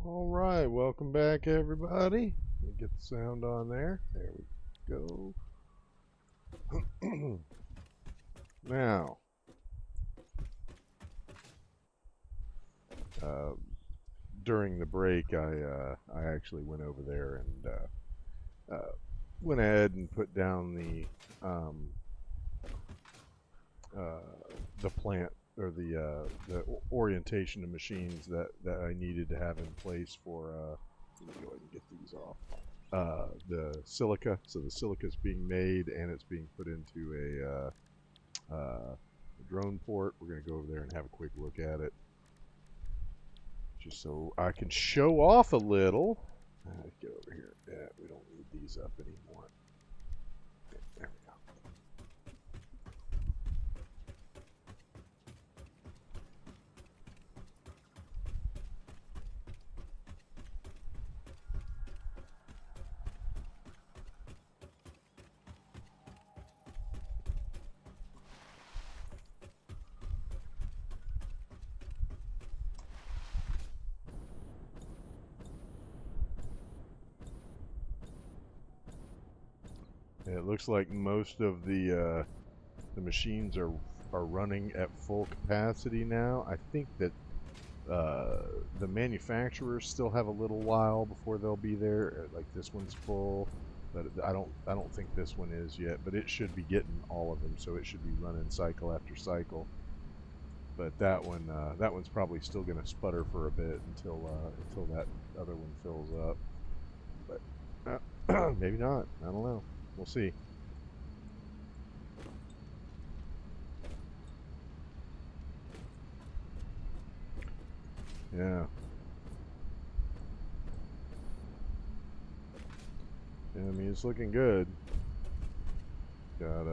All right, welcome back, everybody. Let me get the sound on there. There we go. Now, uh, during the break, I actually went over there and went ahead and put down uh, the plant or the orientation of machines that I needed to have in place for. Let me go ahead and get these off. The silica. So the silica is being made and it's being put into a drone port. We're going to go over there and have a quick look at it, just so I can show off a little. Get over here. Yeah, we don't need these up anymore. Okay, there we go. Yeah, it looks like most of the machines are running at full capacity now. I think that the manufacturers still have a little while before they'll be there. Like this one's full, but I don't think this one is yet. But it should be getting all of them, so it should be running cycle after cycle. But that one's probably still going to sputter for a bit until that other one fills up. But maybe not. I don't know. We'll see. Yeah. Yeah, I mean, it's looking good. Got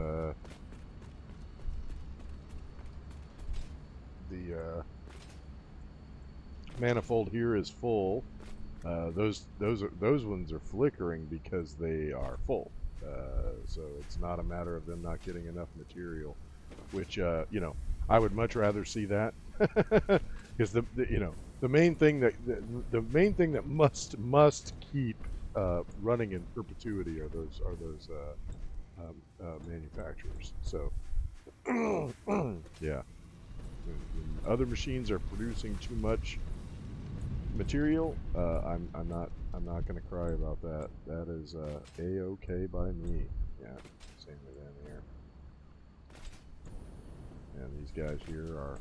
the manifold here is full. Those ones are flickering because they are full. So it's not a matter of them not getting enough material, which I would much rather see that, because the main thing that must keep running in perpetuity are those manufacturers. So yeah, when other machines are producing too much material, I'm not gonna cry about that. That is a-okay by me. Yeah, same with them here. And these guys here are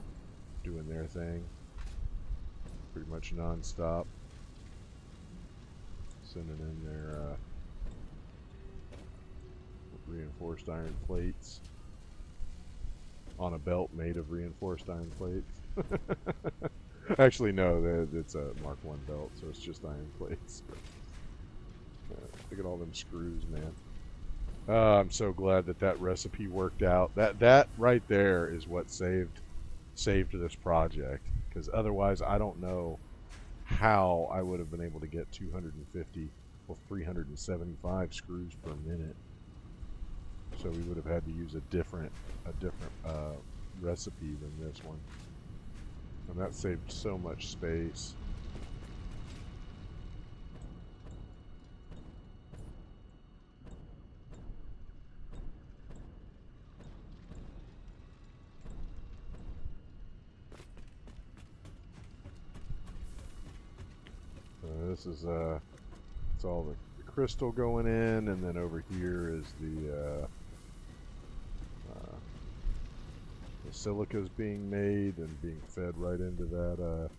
doing their thing pretty much non-stop, sending in their reinforced iron plates on a belt made of reinforced iron plates. Actually, no, it's a Mark I belt, so it's just iron plates. Look at all them screws, man. I'm so glad that recipe worked out. That right there is what saved this project, because otherwise I don't know how I would have been able to get 250 or 375 screws per minute. So we would have had to use a different recipe than this one. And that saved so much space. This is it's all the crystal going in, and then over here is the silica's being made and being fed right into that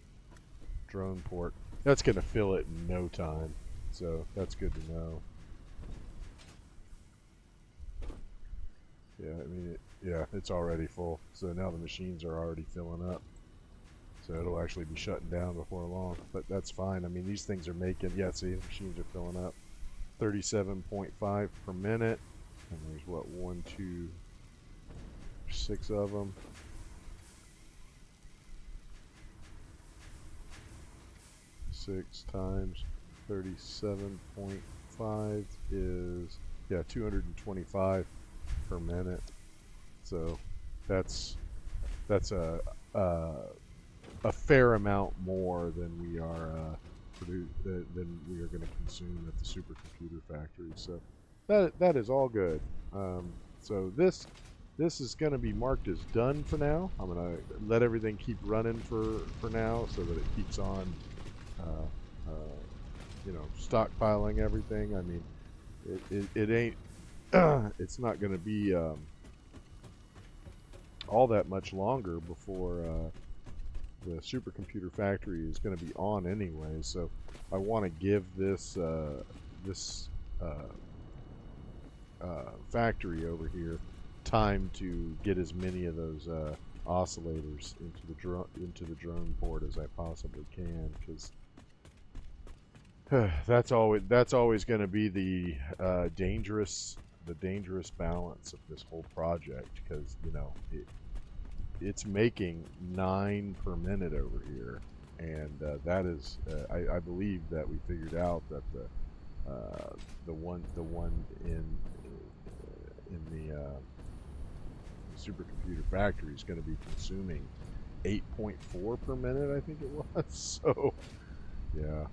drone port. That's going to fill it in no time, so that's good to know. Yeah, I mean, it's already full, so now the machines are already filling up. So it'll actually be shutting down before long, but that's fine. I mean, these things are making, yeah, see, the machines are filling up. 37.5 per minute, and there's what, 1, 2, 6 of them. Six times 37.5 is, yeah, 225 per minute. So that's a fair amount more than we are produce than we are going to consume at the supercomputer factory. So that is all good. So this is going to be marked as done for now. I'm going to let everything keep running for now so that it keeps on, stockpiling everything. I mean, it ain't, it's not going to be all that much longer before the supercomputer factory is going to be on anyway. So I want to give this factory over here time to get as many of those oscillators into the drone port as I possibly can, because that's always going to be the dangerous balance of this whole project, because it's making 9 per minute over here, and that is I believe that we figured out that the one in the supercomputer factory is going to be consuming 8.4 per minute, I think it was. So yeah.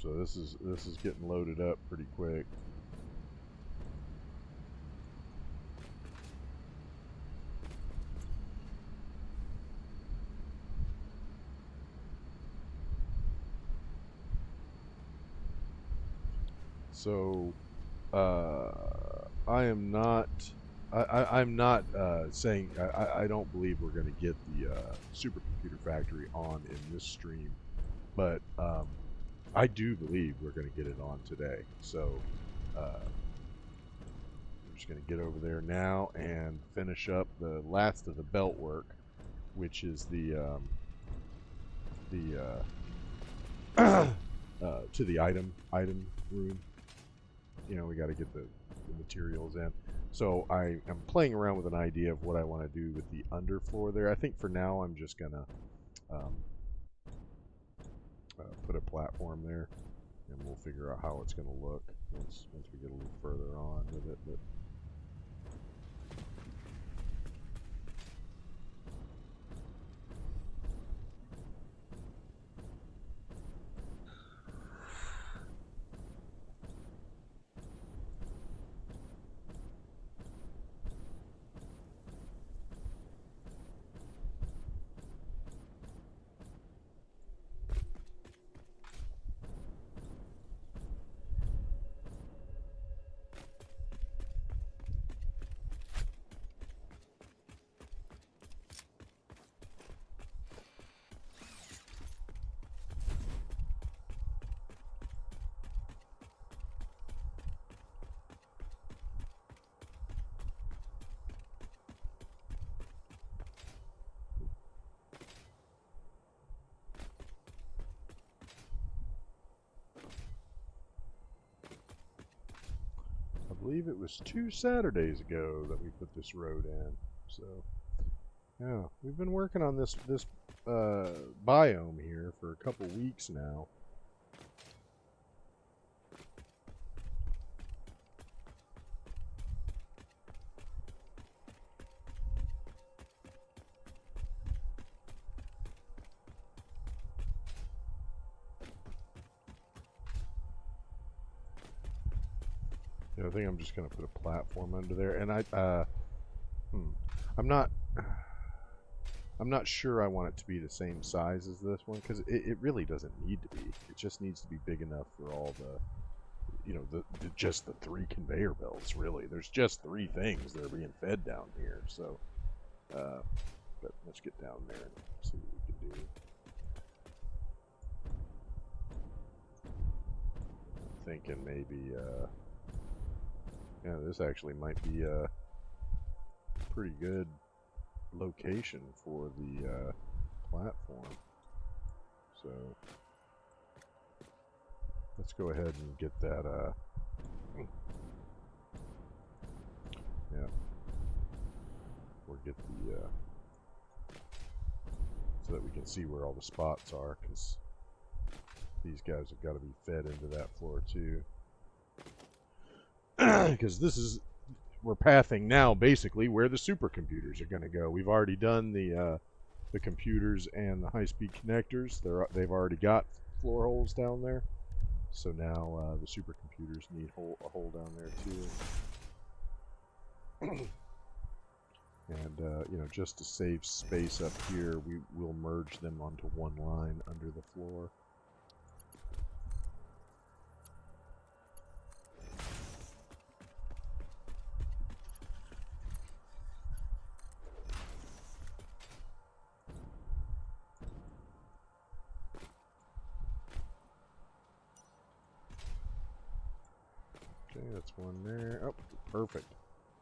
So this is getting loaded up pretty quick. So I am not. I'm not saying I don't believe we're going to get the supercomputer factory on in this stream, but I do believe we're going to get it on today. So we're just going to get over there now and finish up the last of the belt work, which is the to the item room. We got to get the materials in. So I am playing around with an idea of what I want to do with the underfloor there. I think for now I'm just gonna put a platform there, and we'll figure out how it's gonna look once we get a little further on with it. But I believe it was 2 Saturdays ago that we put this road in. So yeah, we've been working on this biome here for a couple weeks now. I think I'm just gonna put a platform under there, and I'm not sure I want it to be the same size as this one, because it really doesn't need to be. It just needs to be big enough for all the, just the 3 conveyor belts. Really, there's just 3 things that are being fed down here. So, but let's get down there and see what we can do. I'm thinking maybe. Yeah, this actually might be a pretty good location for the platform. So let's go ahead and get that. Yeah, or get the so that we can see where all the spots are, because these guys have got to be fed into that floor too. Because this is we're pathing now basically where the supercomputers are going to go. We've already done the computers and the high-speed connectors. They've already got floor holes down there. So now the supercomputers need a hole down there too. And you know, just to save space up here, we will merge them onto one line under the floor. Okay, that's one there. Oh, perfect.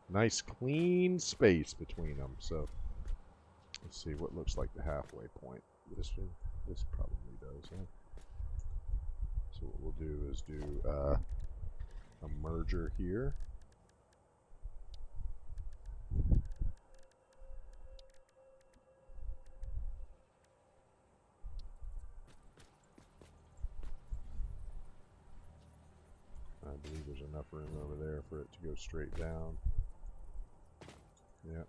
Nice clean space between them. So let's see what looks like the halfway point. This probably does. Huh? So what we'll do is do a merger here. I believe there's enough room over there for it to go straight down. Yep.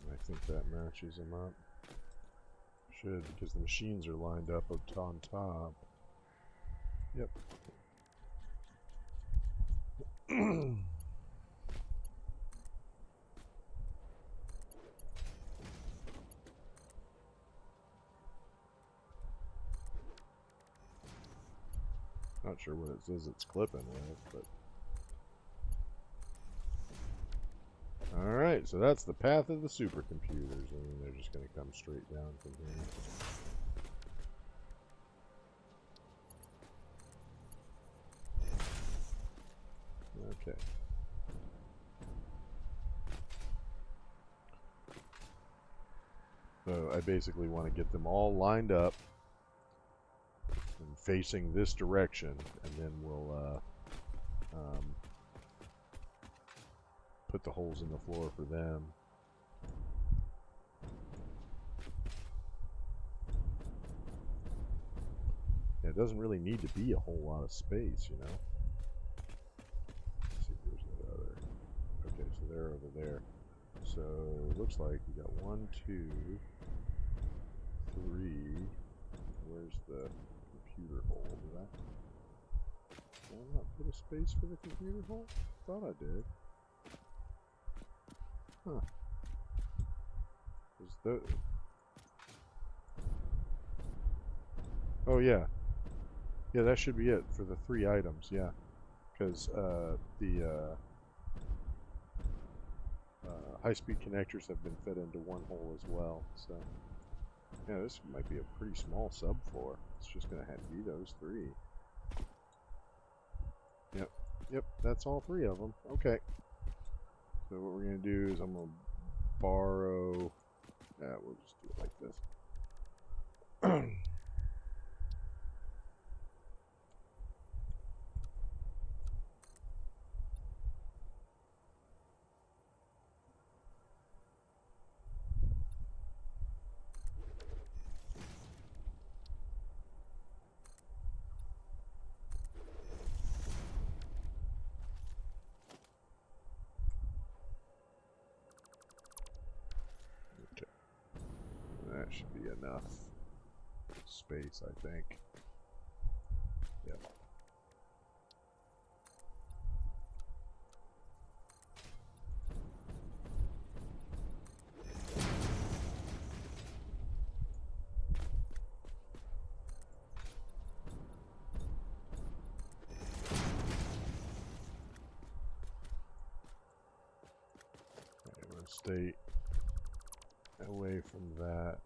I think that matches them up. Should, because the machines are lined up on top. Yep. Not sure what it says it's clipping with, but... Alright, so that's the path of the supercomputers, and they're just going to come straight down from here. Okay. So I basically want to get them all lined up and facing this direction, and then we'll put the holes in the floor for them. Yeah, it doesn't really need to be a whole lot of space, you know. Let's see, where's that other? Okay, so they're over there. So it looks like we got 1, 2, 3. Where's the computer hole? Did I not put a space for the computer hole? Thought I did. Huh. Is the... Oh yeah. Yeah, that should be it for the 3 items, yeah. Because the high-speed connectors have been fit into one hole as well, so... Yeah, this might be a pretty small subfloor. It's just going to have to be those 3. Yep, that's all 3 of them. Okay. So what we're going to do is I'm going to borrow... Yeah, we'll just do it like this. That should be enough space, I think. Yep. Okay, I'm gonna stay away from that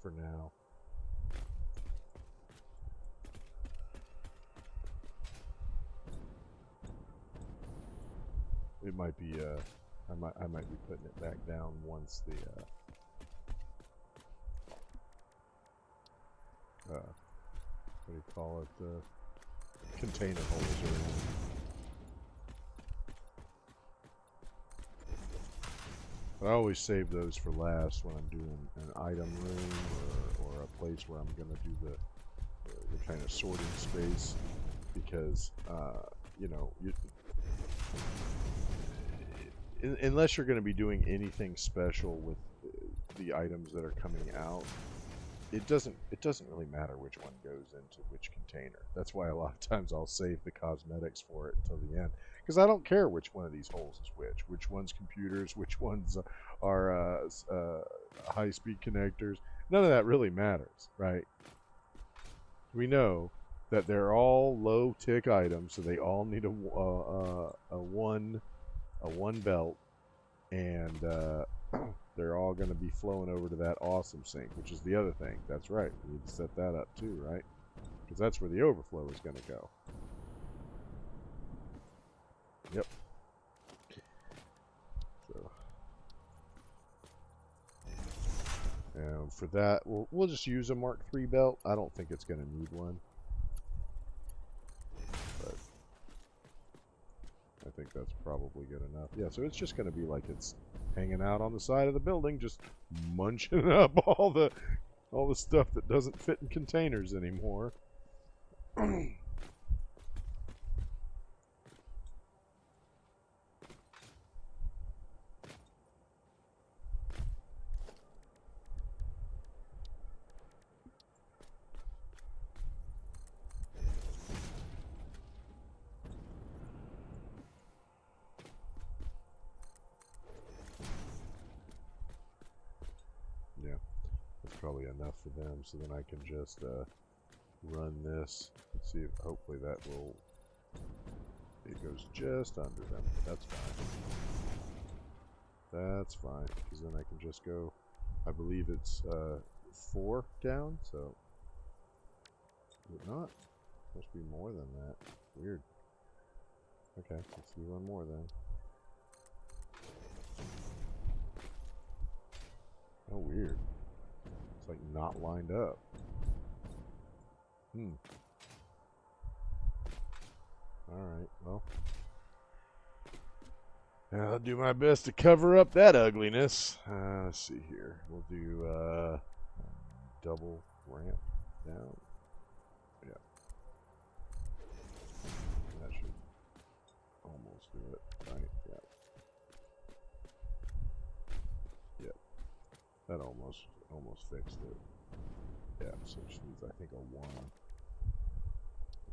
for now. It might be I might be putting it back down once the what do you call it, the container holes are in. But I always save those for last when I'm doing an item room or a place where I'm going to do the kind of sorting space. because you know, unless you're going to be doing anything special with the items that are coming out, it doesn't really matter which one goes into which container. That's why a lot of times I'll save the cosmetics for it until the end, because I don't care which one of these holes is which one's computers, which ones are high-speed connectors. None of that really matters, right? We know that they're all low-tick items, so they all need a one belt, and they're all going to be flowing over to that awesome sink, which is the other thing. That's right. We need to set that up too, right? Because that's where the overflow is going to go. Yep. So, and for that, we'll just use a Mark III belt. I don't think it's going to need one, but I think that's probably good enough. Yeah, so it's just going to be like it's hanging out on the side of the building, just munching up all the stuff that doesn't fit in containers anymore. Yeah, that's probably enough for them, so then I can just run this. Let's see if hopefully that will, it goes just under them. That's fine. That's fine, because then I can just go, I believe it's 4 down, so is it not? Must be more than that. Weird. Okay, let's do one more then. Oh, weird. It's like not lined up. Alright, well. I'll do my best to cover up that ugliness. Let's see here. We'll do double ramp down. Yeah. That should almost do it, right? Yeah. Yep. That almost fixed it. Yeah, so it needs, I think, a 1. We'll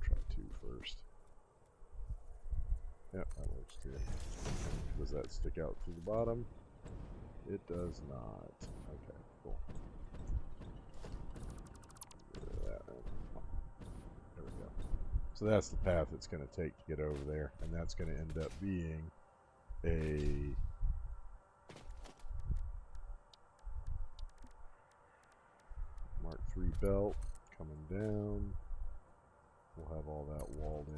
try 2 first. Yep, that works good. Does that stick out to the bottom? It does not. Okay, cool. There we go. So that's the path it's going to take to get over there, and that's going to end up being a Mark III belt coming down. We'll have all that walled in.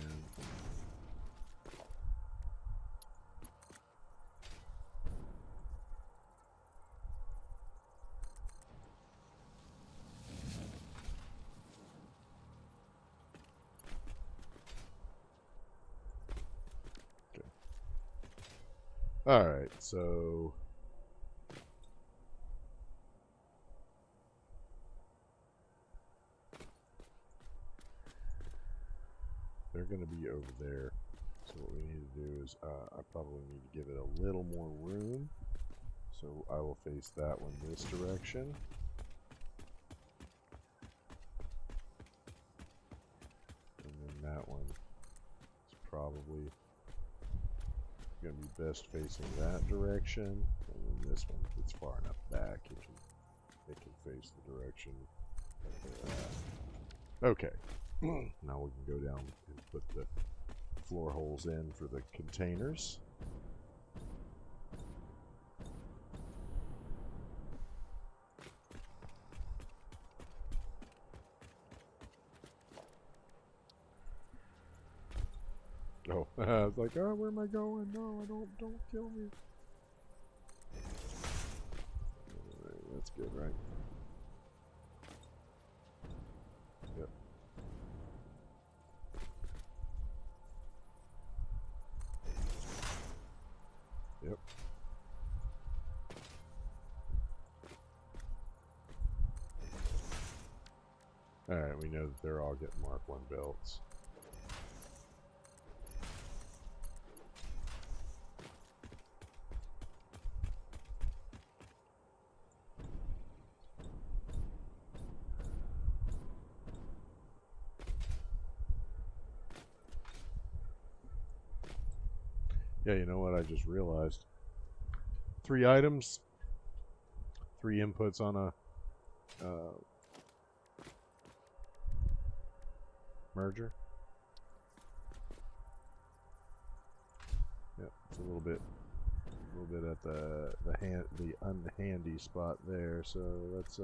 Okay. Alright, so they're going to be over there. So what we need to do is, I probably need to give it a little more room. So I will face that one this direction. And then that one is probably going to be best facing that direction. And then this one, it's far enough back, it can face the direction. Okay. Now we can go down and put the floor holes in for the containers. Oh, I was like, oh, where am I going? No, don't kill me. Alright, that's good, right? Yep. Yep. Alright, we know that they're all getting Mark 1 belts. Yeah, you know what? I just realized. 3 items, 3 inputs on a merger. Yep, it's a little bit at the unhandy spot there. So let's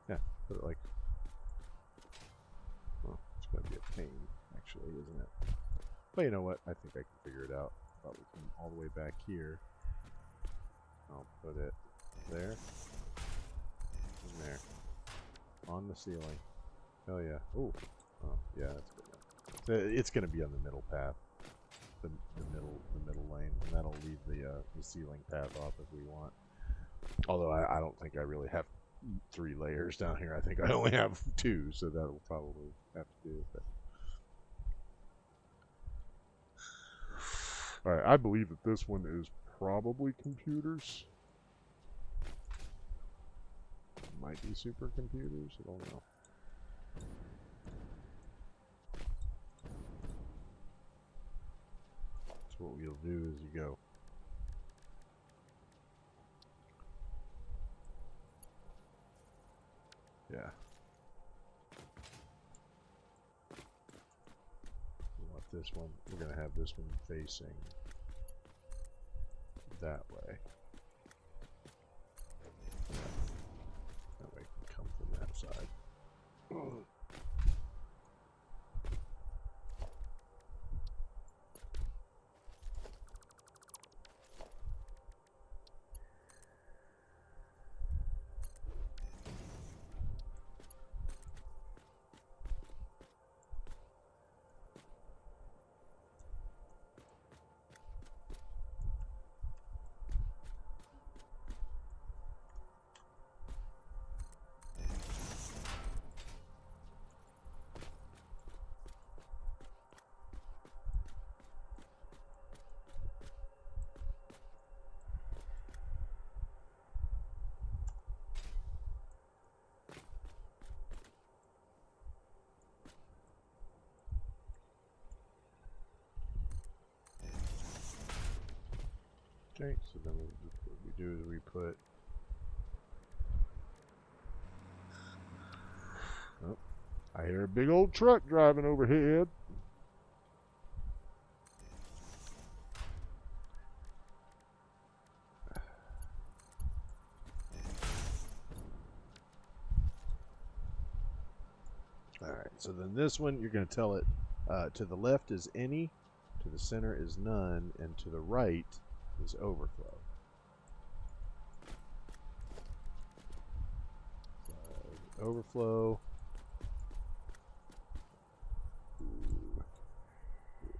yeah, put it like. Well, it's gonna be a pain, actually, isn't it? But you know what? I think I can figure it out. Probably come all the way back here. I'll put it there and there on the ceiling. Oh yeah. Ooh. Oh yeah, that's good enough. It's gonna be on the middle path. The middle lane, and that'll leave the ceiling path off if we want. Although I don't think I really have 3 layers down here. I think I only have 2, so that'll probably have to do with it. All right, I believe that this one is probably computers. Might be supercomputers. I don't know. So what we'll do is you go. Yeah. We want this one. We're going to have this one facing that way. That way it can come from that side. Okay, so then what we do is we put. Oh, I hear a big old truck driving overhead. Alright, so then this one, you're going to tell it to the left is any, to the center is none, and to the right is overflow. So, overflow. Ooh.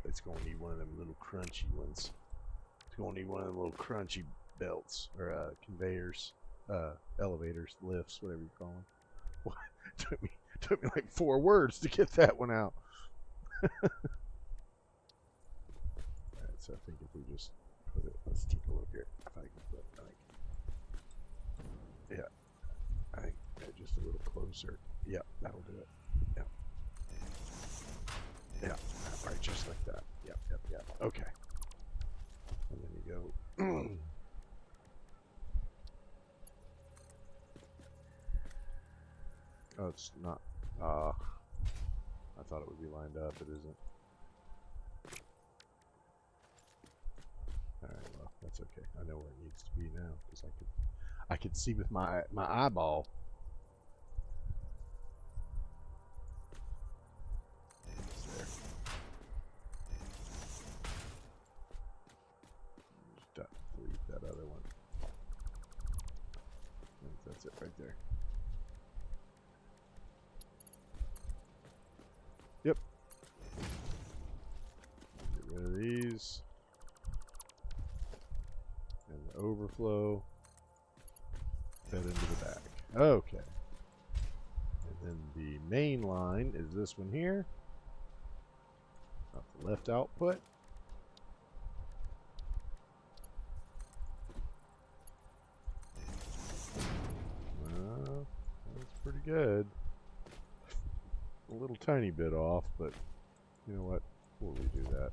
It's going to need one of them little crunchy ones. It's going to need one of them little crunchy belts, or conveyors, elevators, lifts, whatever you call them. What? Took me like 4 words to get that one out. Alright, so I think if we just put it, let's take a look here. If I can put, I think just a little closer. Yeah, that'll do it. Yeah. Yeah, right, just like that. Yep. Okay. And then you go. Oh, it's not. I thought it would be lined up. It isn't. All right. Well, that's okay. I know where it needs to be now because I could see with my eyeball. It's there. Just delete that other one. I think that's it right there. Yep. Get rid of these. And the overflow. Fed into the back. Okay. And then the main line is this one here. Not the left output. That's pretty good. A little tiny bit off, but you know what? We'll redo that.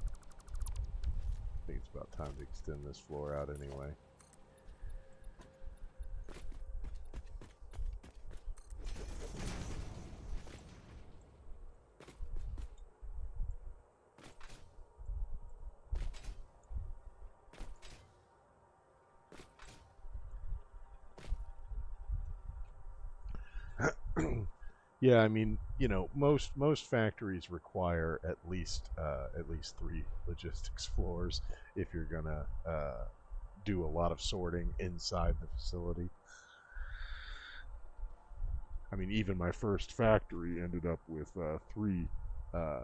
I think it's about time to extend this floor out anyway. Yeah, I mean, you know, most factories require at least 3 logistics floors if you're gonna do a lot of sorting inside the facility. I mean, even my first factory ended up with 3 uh,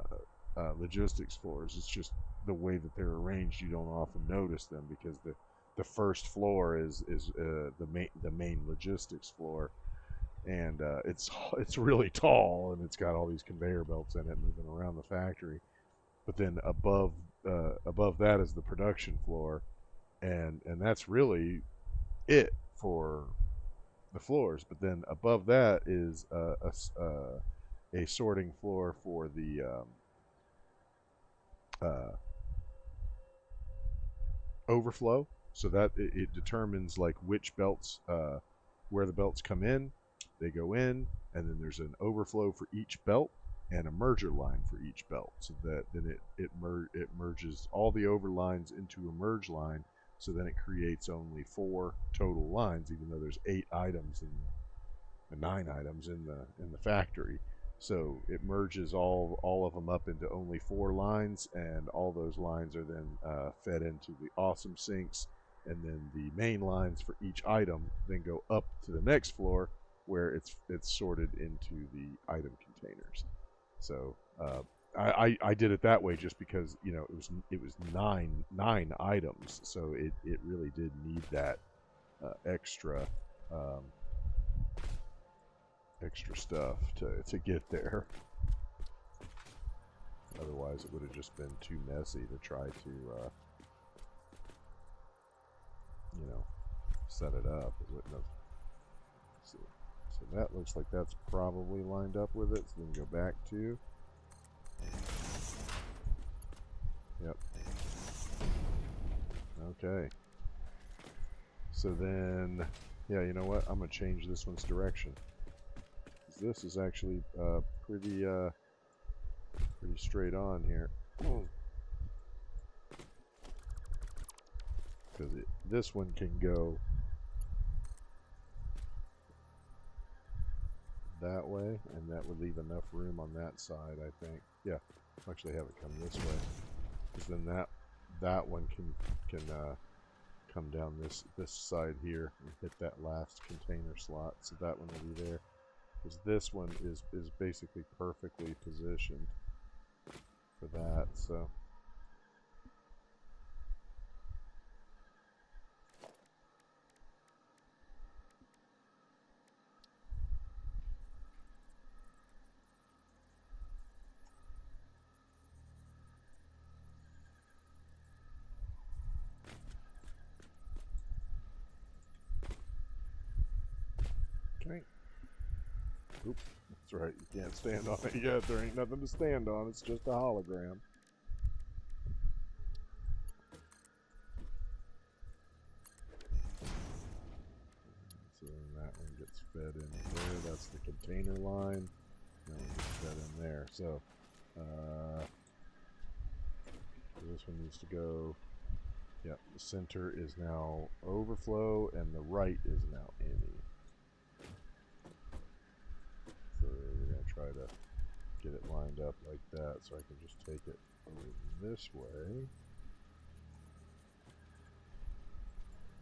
logistics floors. It's just the way that they're arranged. You don't often notice them because the first floor is the main logistics floor, and it's really tall, and it's got all these conveyor belts in it moving around the factory. But then above that is the production floor, and that's really it for the floors. But then above that is a sorting floor for the overflow, so that it determines like which belts, where the belts come in, they go in, and then there's an overflow for each belt and a merger line for each belt, so that then it merges all the over lines into a merge line, so then it creates only 4 total lines, even though there's 8 items and 9 items in the factory. So it merges all of them up into only 4 lines, and all those lines are then fed into the awesome sinks, and then the main lines for each item then go up to the next floor where it's sorted into the item containers. So I did it that way just because, you know, it was nine items, so it really did need that extra stuff to get there. Otherwise, it would have just been too messy to try to, you know, set it up. It wouldn't have. See. So that looks like that's probably lined up with it. So then go back to. Yep. Okay. So then, yeah, you know what? I'm gonna change this one's direction. This is actually pretty straight on here, because this one can go that way, and that would leave enough room on that side, I think. Yeah, I'll actually have it come this way, because then that one can come down this side here and hit that last container slot, so that one will be there. Because this one is basically perfectly positioned for that, so. Okay. Oop, that's right, you can't stand on it yet. There ain't nothing to stand on, it's just a hologram. So then that one gets fed in there, that's the container line. That one gets fed in there. So this one needs to go, yep, the center is now overflow and the right is now any. So we're going to try to get it lined up like that, so I can just take it over this way.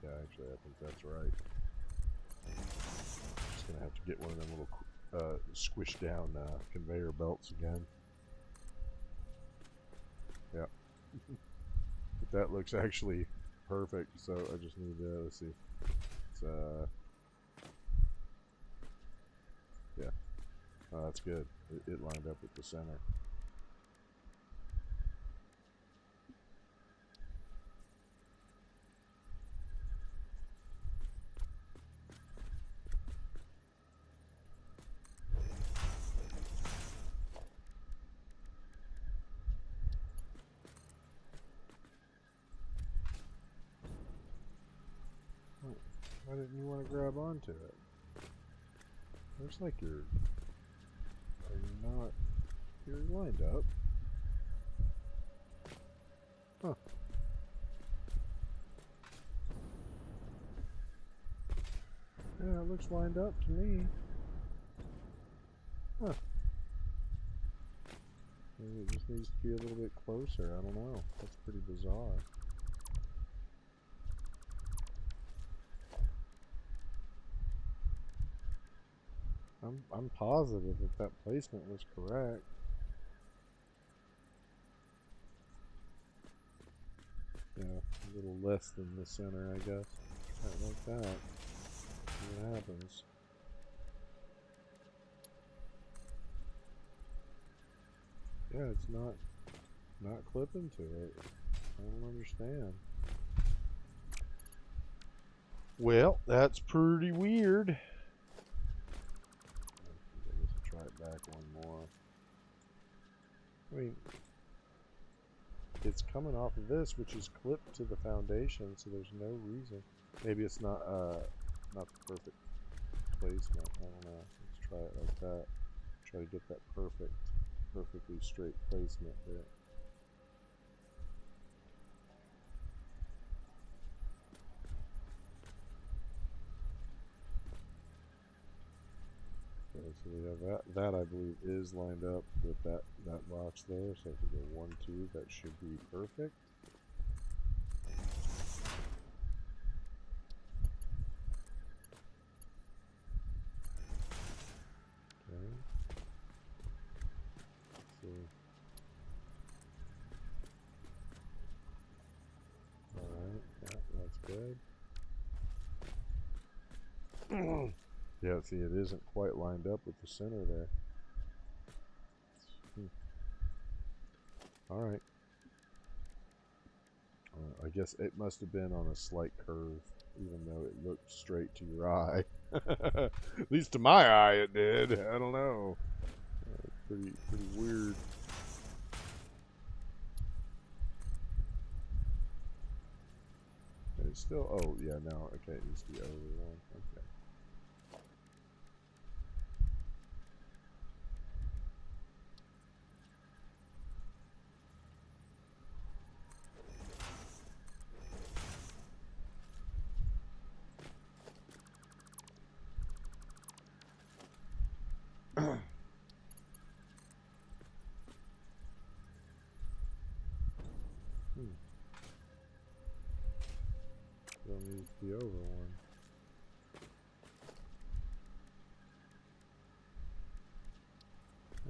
Yeah, actually I think that's right. Just going to have to get one of them little squish down conveyor belts again. Yeah. But that looks actually perfect, so I just need to, let's see. It's, yeah. Oh, that's good. It lined up with the center. Why didn't you want to grab onto it? Looks like you're not. You're lined up. Huh. Yeah, it looks lined up to me. Huh. Maybe it just needs to be a little bit closer. I don't know. That's pretty bizarre. I'm positive that that placement was correct. Yeah, a little less than the center, I guess. Try it like that. See what happens. Yeah, it's not clipping to it. I don't understand. Well, that's pretty weird. I guess I'll try it back one more. I mean, it's coming off of this, which is clipped to the foundation, so there's no reason. Maybe it's not the perfect placement. I don't know. Let's try it like that. Try to get that perfectly straight placement there. Okay, so we have that I believe is lined up with that box there. So if we go 1, 2, that should be perfect. Okay. Let's see. Alright, yeah, that's good. Yeah, see, it isn't quite lined up with the center there. Alright. I guess it must have been on a slight curve, even though it looked straight to your eye. At least to my eye it did. I don't know. Pretty weird. It's still, oh yeah, now, okay, it needs to be over one. Okay. Still needs to be over one.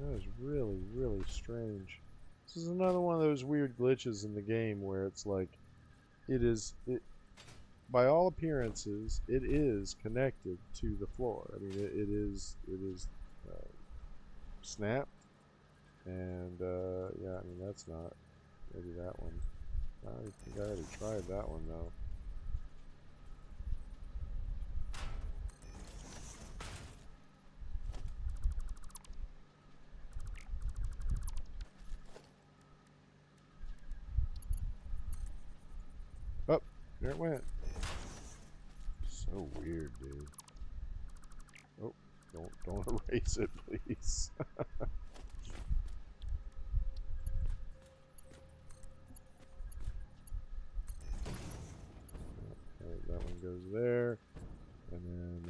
That is really strange. This is another one of those weird glitches in the game where it's like, by all appearances, it is connected to the floor. I mean, it is snapped, and yeah, I mean that's not. Maybe that one. I think I already tried that one though. Oh, there it went. So weird, dude. Oh, don't erase it, please. Okay, that one goes there, and then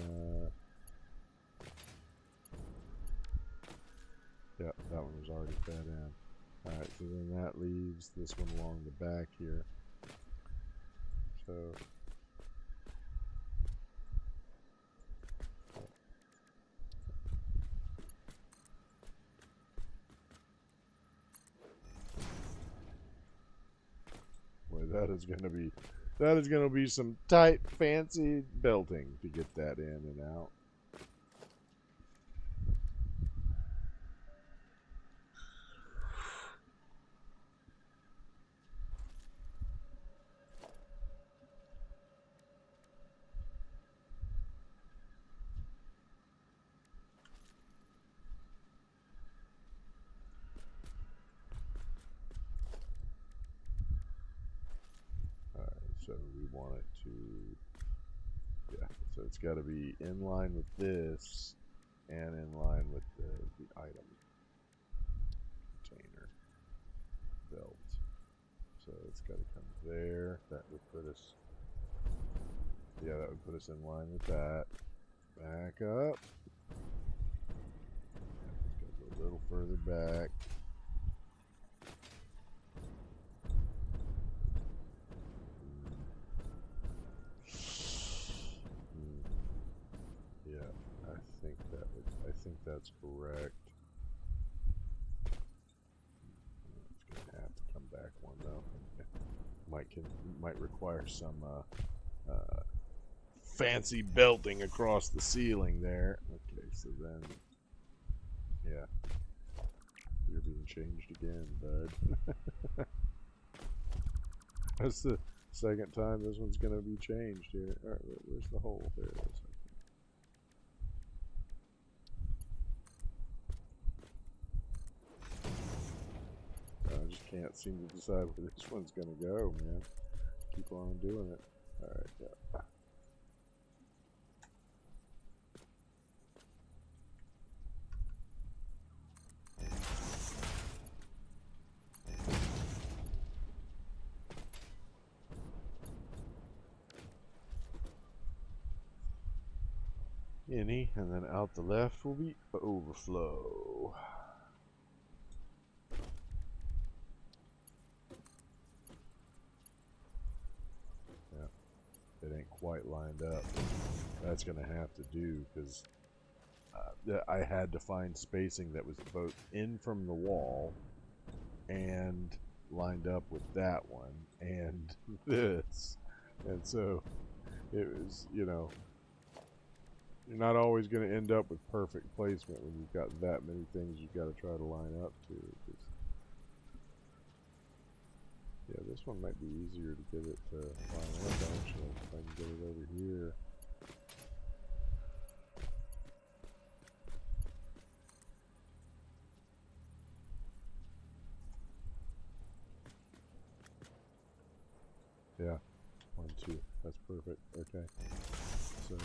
yeah, that one was already fed in. All right, so then that leaves this one along the back here. So. Boy, that is gonna be some tight, fancy belting to get that in and out. Alright, so we want it to, yeah, So it's got to be in line with this and in line with the item container belt. So it's got to come there. That would put us, yeah, that would put us in line with that. Back up. Just got to go a little further back. Yeah, I think that's correct. It's gonna have to come back one though. Might require some fancy belting across the ceiling there. Okay, so then, yeah, you're being changed again, bud. That's the second time this one's gonna be changed here. All right, where's the hole? There it is. I just can't seem to decide where this one's gonna go, man. Keep on doing it. Alright, yeah. Any, and then out the left will be overflow. It ain't quite lined up. That's gonna have to do because I had to find spacing that was both in from the wall and lined up with that one and this, and so it was, you know, you're not always going to end up with perfect placement when you've got that many things you've got to try to line up to. Yeah, this one might be easier to get it to line up, actually, if I can get it over here. Yeah, 1, 2, that's perfect, okay. So,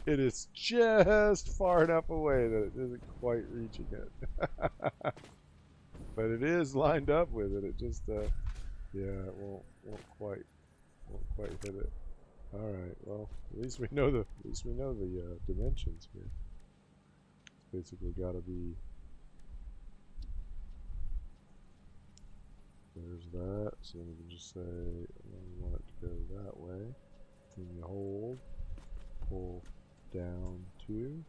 it is just far enough away that it isn't quite reaching it. But it is lined up with it. It just, yeah, it won't quite hit it. All right. Well, at least we know the dimensions here. It's basically got to be. There's that. So then we can just say we want it to go that way. Then you hold, pull down 2.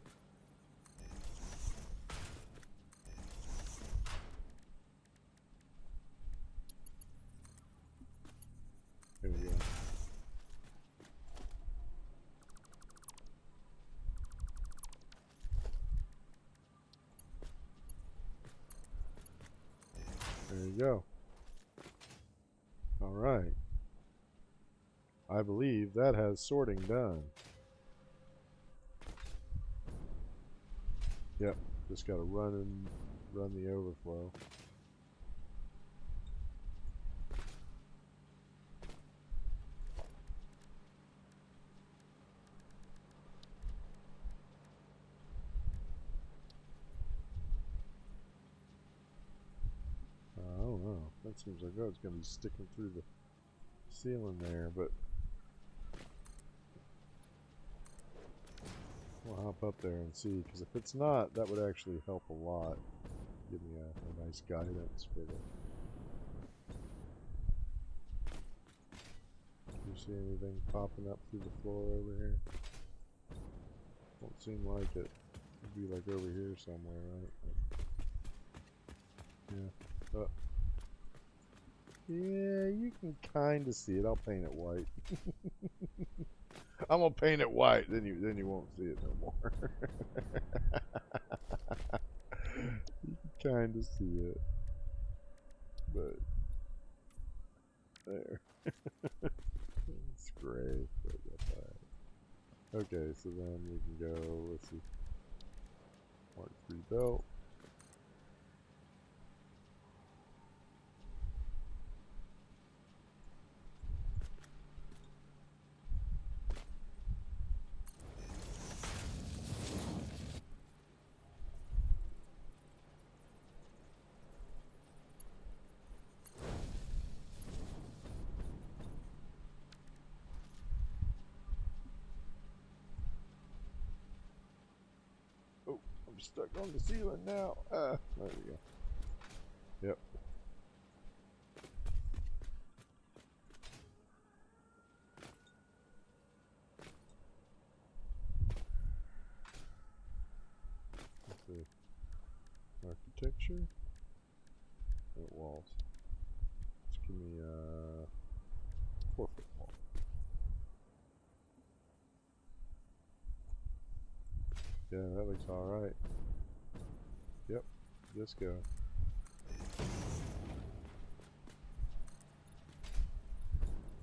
There we go. There you go. All right. I believe that has sorting done. Yep, just got to run the overflow. I don't know. That seems like it's going to be sticking through the ceiling there, but we'll hop up there and see, because if it's not, that would actually help a lot. Give me a nice guidance for the... Do you see anything popping up through the floor over here? Won't seem like it. It'd be like over here somewhere, right? Yeah. Yeah, you can kind of see it. I'll paint it white. I'm gonna paint it white, then you won't see it no more. You can kind of see it, but there. It's gray, but that's alright. Okay, so then we can go. Let's see. Mark 3 belt. I'm stuck on the ceiling now. There we go. Yep. Let's see. Architecture. Walls. Just give me a 4-foot wall. Yeah, that looks alright. Yep, just go.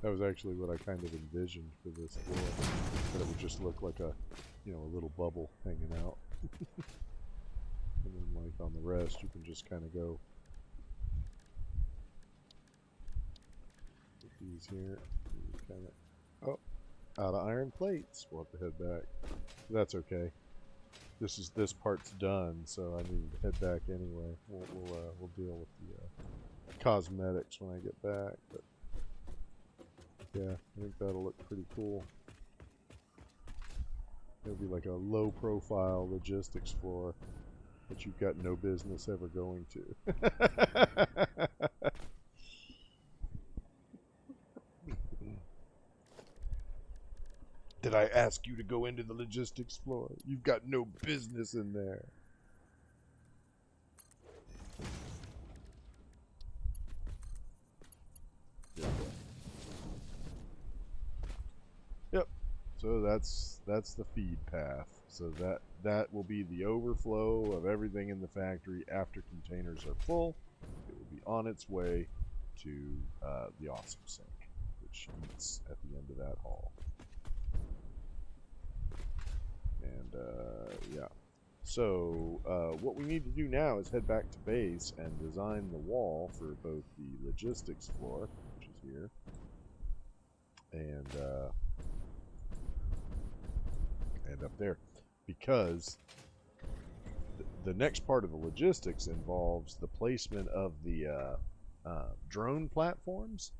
That was actually what I kind of envisioned for this floor. That it would just look like a, you know, a little bubble hanging out. And then like on the rest, you can just kind of go with these here. Kind of, oh, out of iron plates. We'll have to head back. That's okay. This part's done, so I need to head back anyway. We'll deal with the cosmetics when I get back. But yeah, I think that'll look pretty cool. It'll be like a low-profile logistics floor that you've got no business ever going to. Did I ask you to go into the logistics floor? You've got no business in there. Yep. So that's the feed path. So that will be the overflow of everything in the factory after containers are full. It will be on its way to the awesome sink, which eats at the end of that hall. And yeah. So what we need to do now is head back to base and design the wall for both the logistics floor, which is here, and up there, because the next part of the logistics involves the placement of the drone platforms,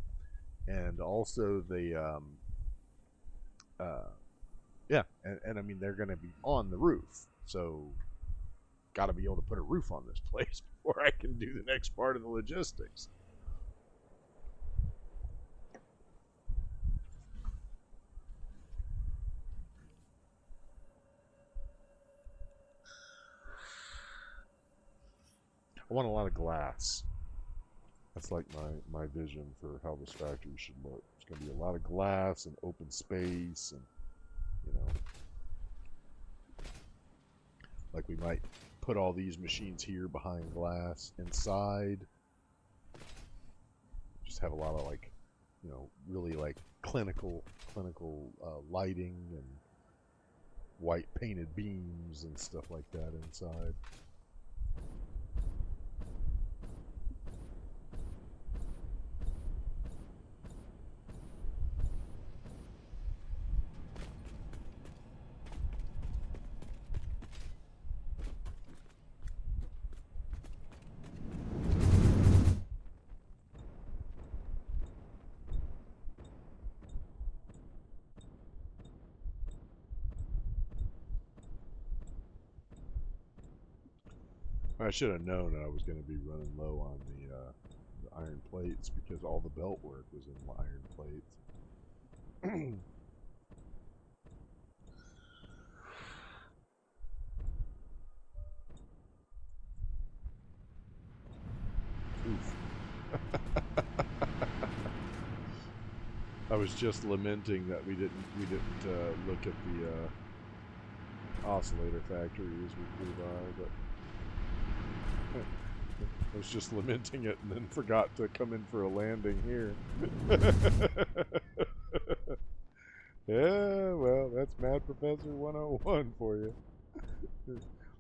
and also the yeah, and I mean they're going to be on the roof, so got to be able to put a roof on this place before I can do the next part of the logistics. I want a lot of glass. That's like my vision for how this factory should look. It's going to be a lot of glass and open space, and you know, like we might put all these machines here behind glass inside. Just have a lot of, like, you know, really like clinical lighting and white painted beams and stuff like that inside. I should have known I was going to be running low on the iron plates, because all the belt work was in iron plates. I was just lamenting that we didn't look at the oscillator factory as we flew by, but I was just lamenting it and then forgot to come in for a landing here. Yeah, well, that's Mad Professor 101 for you.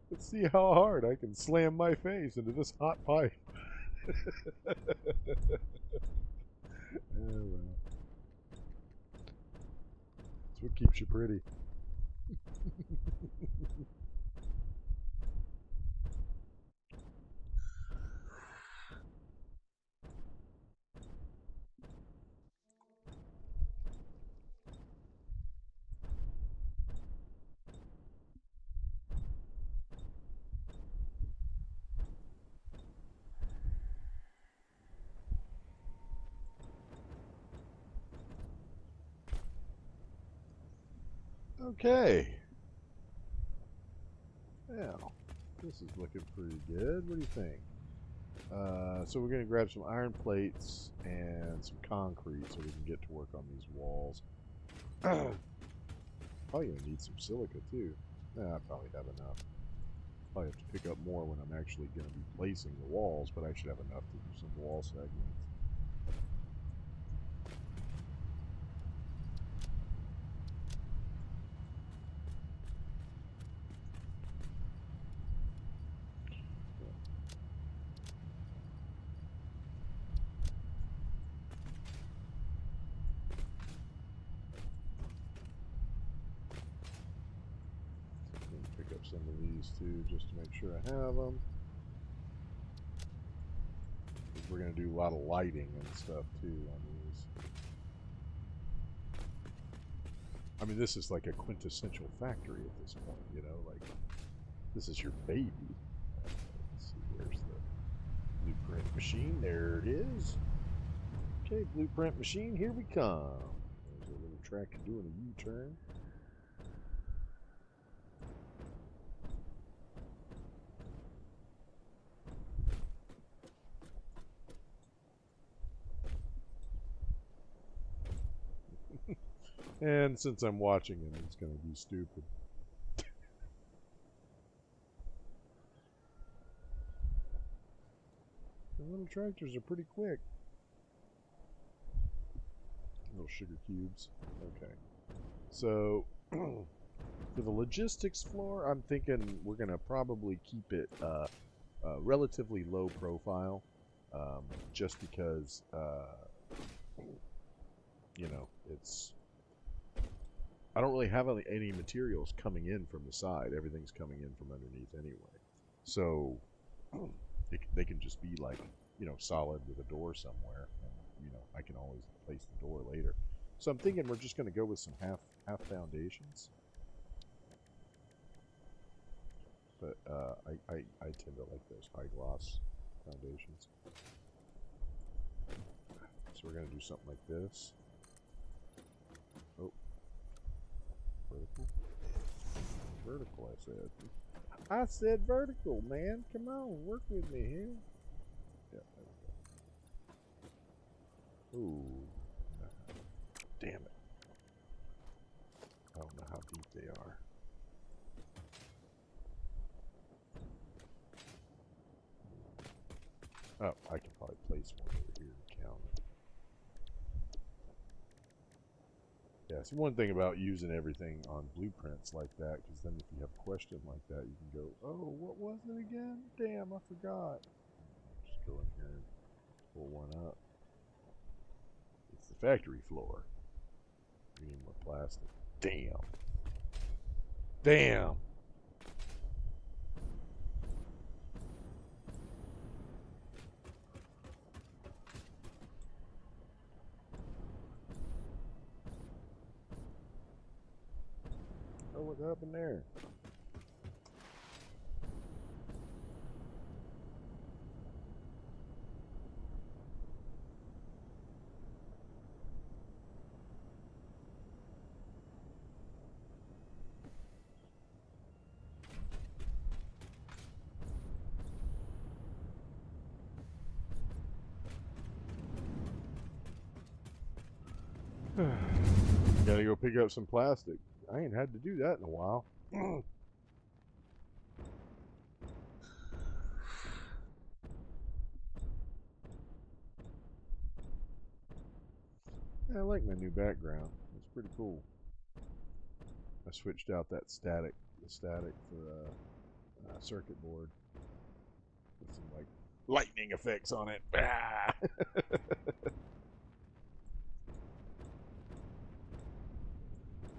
Let's see how hard I can slam my face into this hot pipe. Oh, well. That's what keeps you pretty. Okay. Now, this is looking pretty good. What do you think? So we're going to grab some iron plates and some concrete so we can get to work on these walls. Probably going to need some silica too. I probably have enough. Probably have to pick up more when I'm actually going to be placing the walls, but I should have enough to do some wall segments. Pick up some of these too, just to make sure I have them. We're going to do a lot of lighting and stuff too on these. I mean, this is like a quintessential factory at this point, you know, like this is your baby. Let's see, where's the blueprint machine? There it is. Okay, blueprint machine, here we come. There's a little tractor doing a U-turn. And since I'm watching him, he's going to be stupid. The little tractors are pretty quick. Little sugar cubes. Okay. So, for the logistics floor, I'm thinking we're going to probably keep it relatively low profile. Just because, you know, it's... I don't really have any materials coming in from the side. Everything's coming in from underneath anyway. So they can just be like, you know, solid with a door somewhere. And, you know, I can always place the door later. So I'm thinking we're just going to go with some half foundations. But I tend to like those high gloss foundations. So we're going to do something like this. Oh. Vertical? Vertical, I said. I said vertical, man. Come on, work with me here. Yeah, there we go. Ooh. Damn it. I don't know how deep they are. Oh, I can probably place one over here and count it. Yeah, it's one thing about using everything on blueprints like that, because then if you have a question like that, you can go, oh, what was it again? Damn, I forgot. Just go in here and pull one up. It's the factory floor. We need more plastic. Damn. Damn. Oh, what happened there? Gotta go pick up some plastic. I ain't had to do that in a while. Yeah, I like my new background. It's pretty cool. I switched out the static for circuit board with some like lightning effects on it. Ah!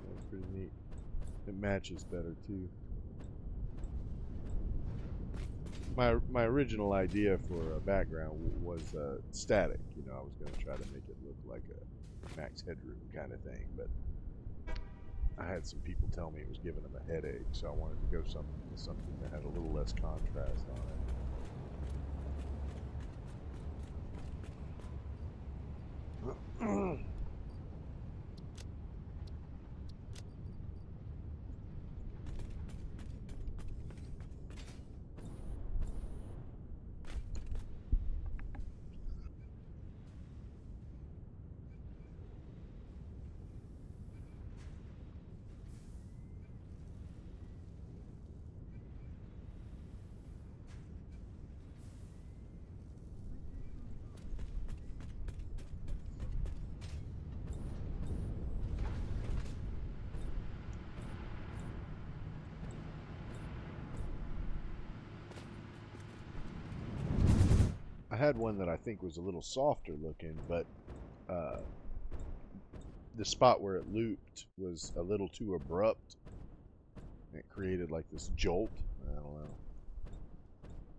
That's pretty neat. It matches better too. My original idea for a background was static. You know, I was going to try to make it look like a Max Headroom kind of thing, but I had some people tell me it was giving them a headache, so I wanted to go something that had a little less contrast on it. had one that I think was a little softer looking, but the spot where it looped was a little too abrupt. It created like this jolt. I don't know.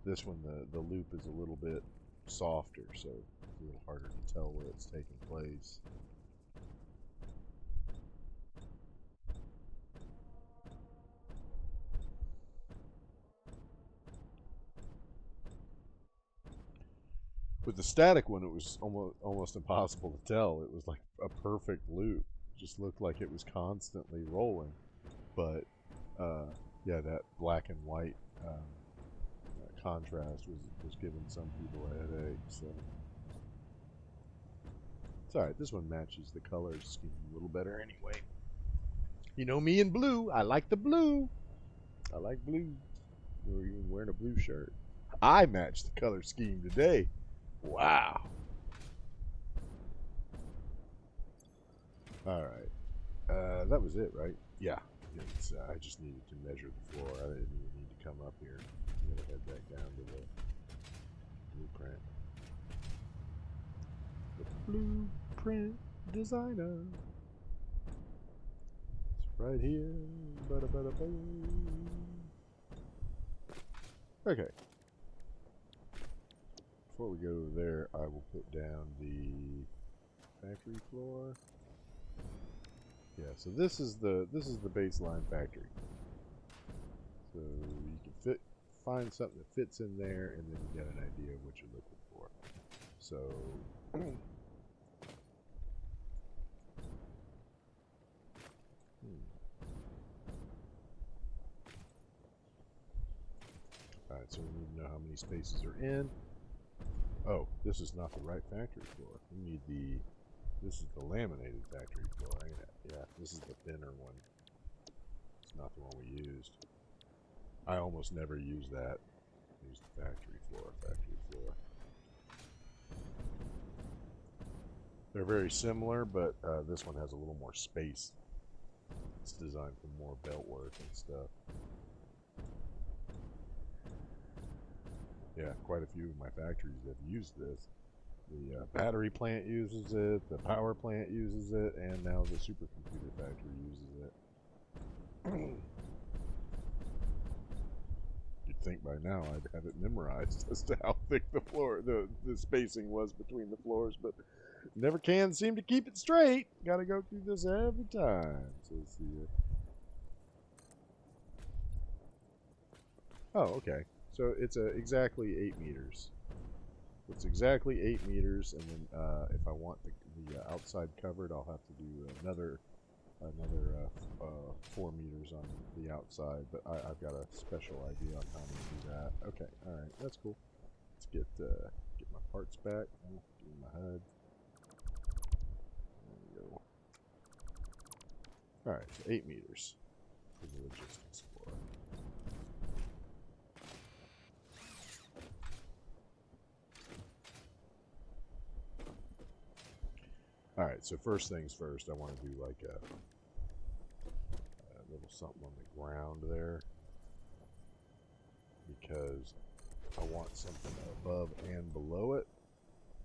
This one, the loop is a little bit softer, so it's a little harder to tell where it's taking place. With the static one, it was almost impossible to tell. It was like a perfect loop. It just looked like it was constantly rolling. But yeah, that black and white contrast was giving some people a headache. So it's all right. This one matches the color scheme a little better anyway. You know me in blue. I like the blue. I like blue. You're even wearing a blue shirt. I matched the color scheme today. Wow. All right. That was it, right? Yeah. I just needed to measure the floor. I didn't even need to come up here. I'm going to head back down to the blueprint. The blueprint designer. It's right here. Okay. Before we go there, I will put down the factory floor. Yeah, so this is the baseline factory. So you can find something that fits in there, and then you get an idea of what you're looking for. So alright, so we need to know how many spaces are in. Oh, this is not the right factory floor. We need this is the laminated factory floor, ain't it? Yeah, this is the thinner one. It's not the one we used. I almost never use that. I use the factory floor. They're very similar, but this one has a little more space. It's designed for more belt work and stuff. Yeah, quite a few of my factories have used this. The battery plant uses it, the power plant uses it, and now the supercomputer factory uses it. You'd think by now I'd have it memorized as to how thick the spacing was between the floors, but never can seem to keep it straight. Got to go through this every time. So let's see. Oh, okay. So it's exactly 8 meters. It's exactly 8 meters, and then if I want the outside covered, I'll have to do another 4 meters on the outside. But I've got a special idea on how to do that. Okay, all right, that's cool. Let's get my parts back. Give me my HUD. There we go. All right, so 8 meters for the logistics floor. All right, so first things first, I want to do like a little something on the ground there, because I want something above and below it.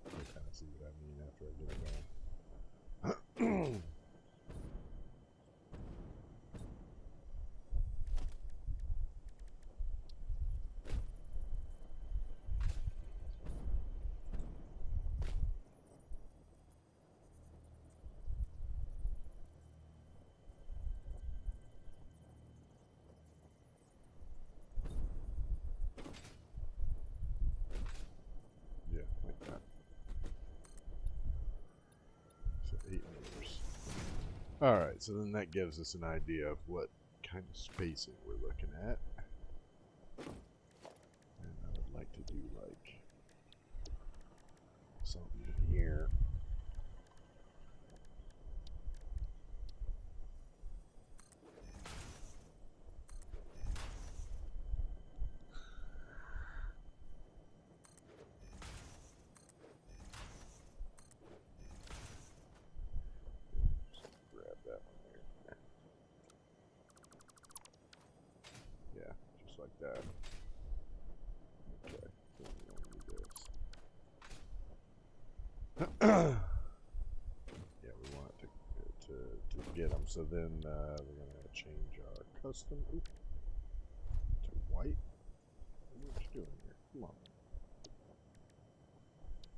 You'll kind of see what I mean after I get it going. Yeah, like that. So 8 meters. Alright, so then that gives us an idea of what kind of spacing we're looking at. And I would like to do like something here. Just grab that one there. Yeah, just like that. Okay, so we don't need this. Yeah, we want it to get them. So then we're gonna change our custom to white. What you doing here? Come on.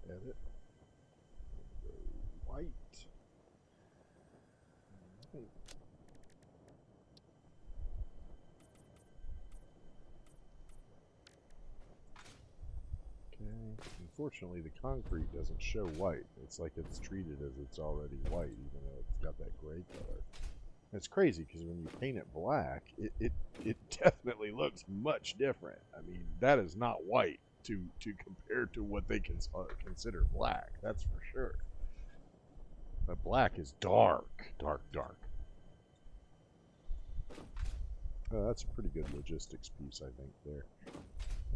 Edit. Go white. Okay. Unfortunately, the concrete doesn't show white. It's like it's treated as it's already white, even though it's got that gray color. And it's crazy because when you paint it black, it definitely looks much different. I mean, that is not white to compare to what they consider black. That's for sure. But black is dark, dark, dark. That's a pretty good logistics piece, I think, there.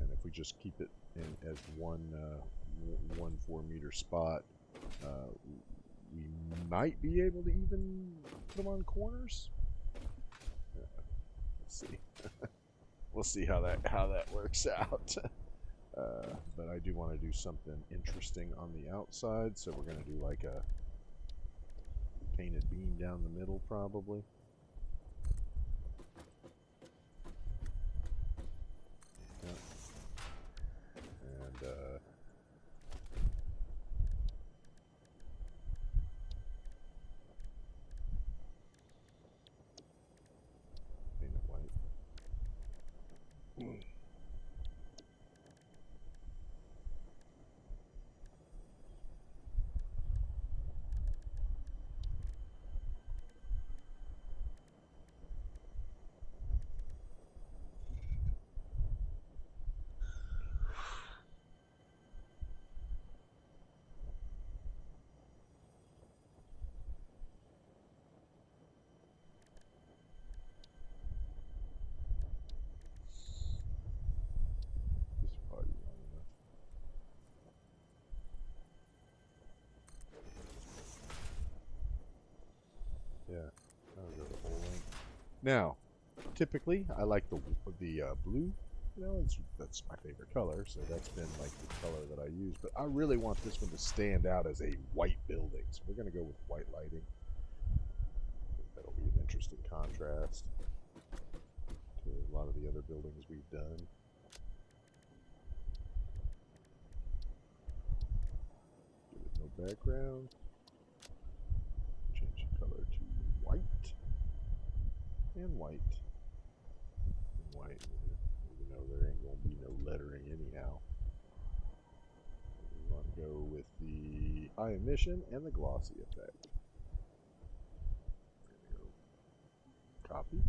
And if we just keep it in as one 4-meter spot, we might be able to even put them on corners. Let's see. We'll see how that works out. But I do want to do something interesting on the outside, so we're going to do like a painted beam down the middle, probably. Paint it white. Yeah, that'll go the whole length. Now, typically, I like the blue. You know, that's my favorite color, so that's been like the color that I use. But I really want this one to stand out as a white building, so we're going to go with white lighting. That'll be an interesting contrast to a lot of the other buildings we've done. Give it no background. Change the color to white and white and white. Even though there ain't gonna be no lettering anyhow. We want to go with the high emission and the glossy effect. We're gonna go copy.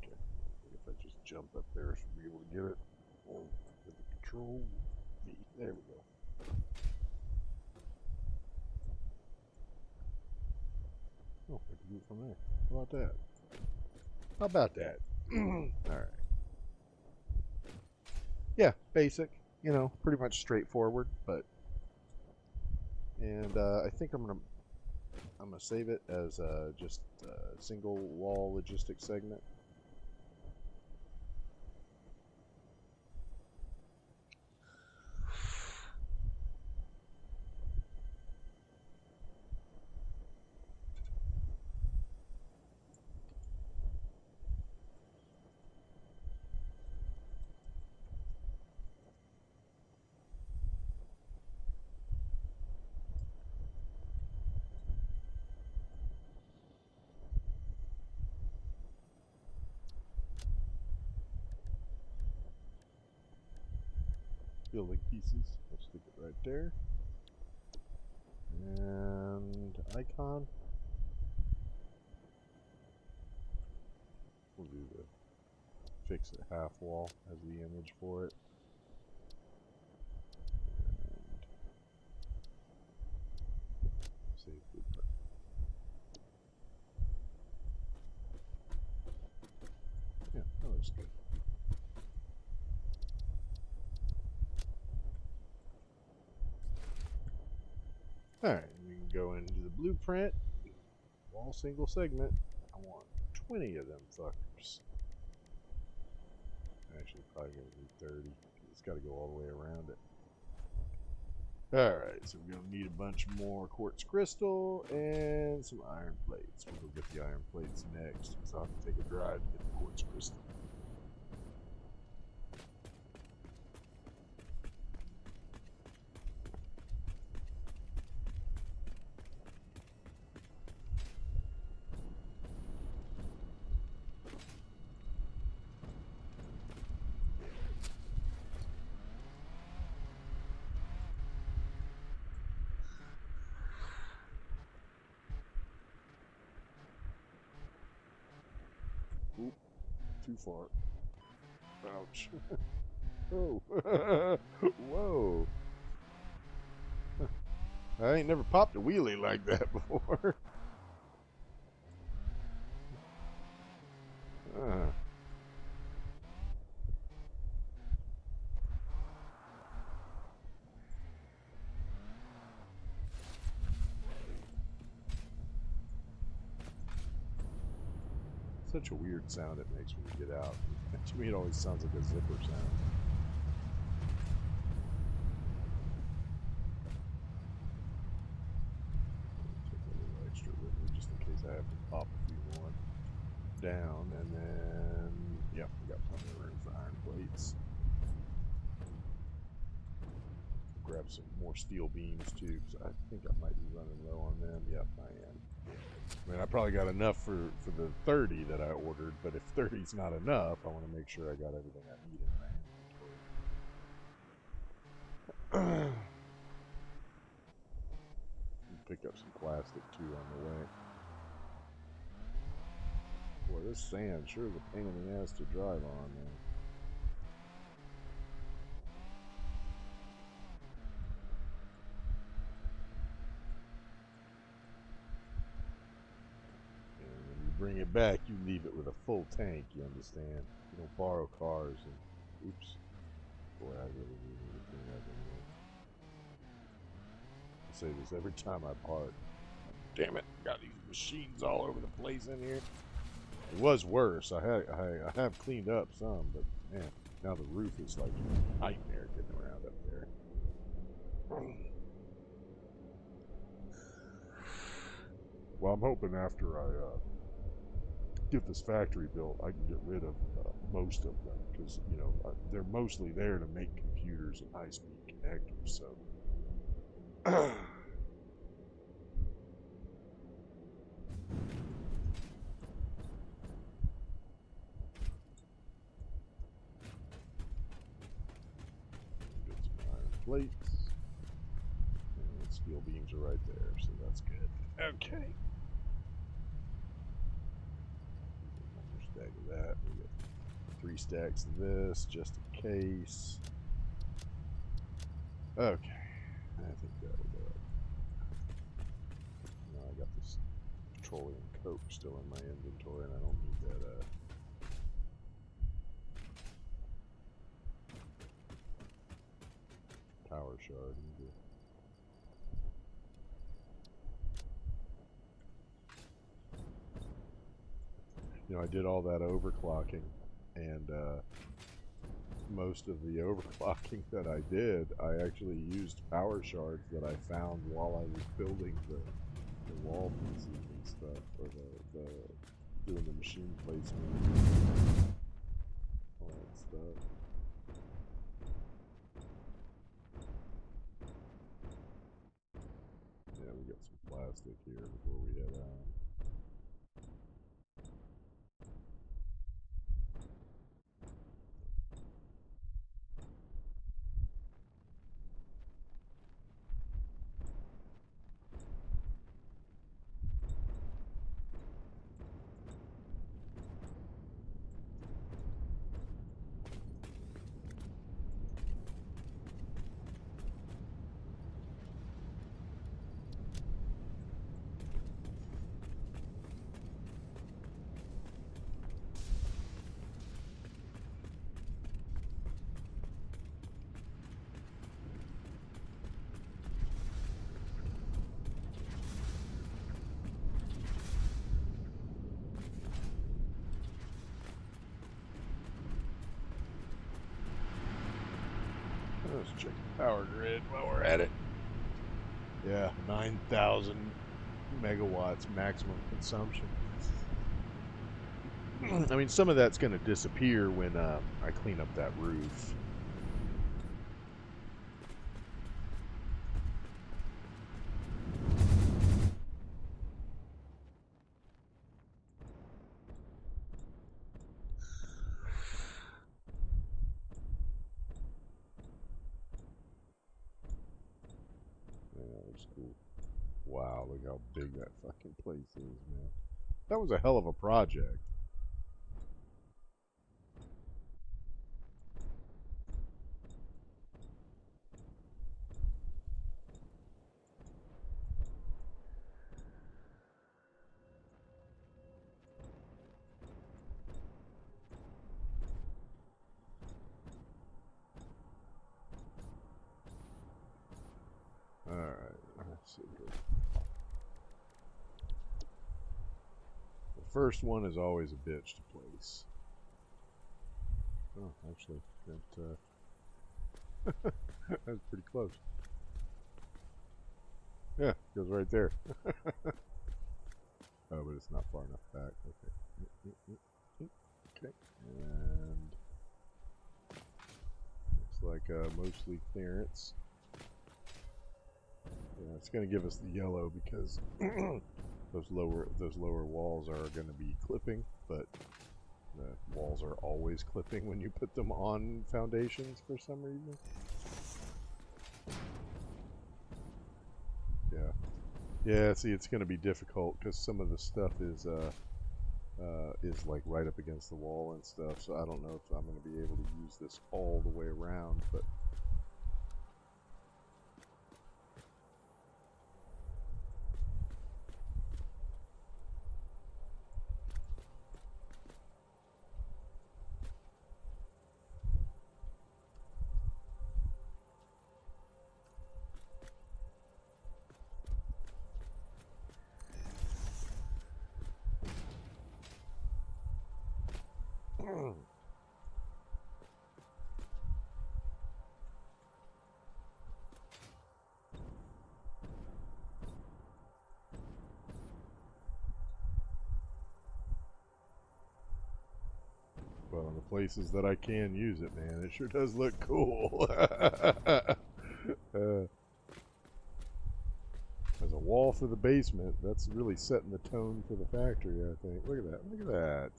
Okay. If I just jump up there, I should be able to get it. With the control V. There we go. Oh, I can do it from there. How about that? How about that? Alright. Yeah, basic. You know, pretty much straightforward, but... And I think I'm gonna save it as just a single wall logistics segment. Building pieces. We'll stick it right there. And icon. We'll do the fix it half wall as the image for it. And save blueprint. Yeah, that looks good. Alright, we can go into the blueprint. Wall single segment. I want 20 of them fuckers. Actually, probably going to need 30. it's got to go all the way around it. Alright, so we're going to need a bunch more quartz crystal and some iron plates. We'll go get the iron plates next, because I'll have to take a drive to get the quartz crystal. Oop, too far. Ouch. Oh. Whoa. I ain't never popped a wheelie like that before. Such a weird sound it makes when you get out. To me, it always sounds like a zipper sound. Take a little extra with me just in case I have to pop a few more down. And then, yep, we got plenty of room for iron plates. Grab some more steel beams too, because I think I might be running low on them. Yep, I am. I mean, I probably got enough for the 30 that I ordered, but if 30's not enough, I want to make sure I got everything I need in my inventory. Pick up some plastic too on the way. Boy, this sand sure is a pain in the ass to drive on, man. Bring it back, you leave it with a full tank, you understand? You don't borrow cars and... Oops. Boy, I really need to clean up anyway. I say this every time I park. Damn it, got these machines all over the place in here. It was worse. I have cleaned up some, but man, now the roof is like a nightmare getting around up there. Well, I'm hoping after I get this factory built, I can get rid of most of them, because you know they're mostly there to make computers and high-speed connectors. So, get some iron plates, and steel beams are right there, so that's good. Okay. One more stack of that. We got 3 stacks of this, just in case. Okay, I think that'll do it. Now I got this petroleum coke still in my inventory, and I don't need that. Power shard either. You know, I did all that overclocking, and most of the overclocking that I did, I actually used power shards that I found while I was building the wall pieces and stuff, or doing the machine placement, all that stuff. Yeah, we got some plastic here before we head out. Let's check the power grid while we're at it. Yeah, 9,000 megawatts maximum consumption. I mean, some of that's going to disappear when I clean up that roof. Yeah, that's cool. Wow, look how big that fucking place is, man. That was a hell of a project. Alright, let's see here. The first one is always a bitch to place. Oh, actually, that's pretty close. Yeah, goes right there. Oh, but it's not far enough back. Okay. Okay. And looks like mostly clearance. Yeah, it's going to give us the yellow because those lower walls are going to be clipping, but the walls are always clipping when you put them on foundations for some reason. Yeah. Yeah, see, it's going to be difficult because some of the stuff is like right up against the wall and stuff, so I don't know if I'm going to be able to use this all the way around, but well, in the places that I can use it, man, it sure does look cool. As a wall for the basement, that's really setting the tone for the factory, I think. Look at that, look at that.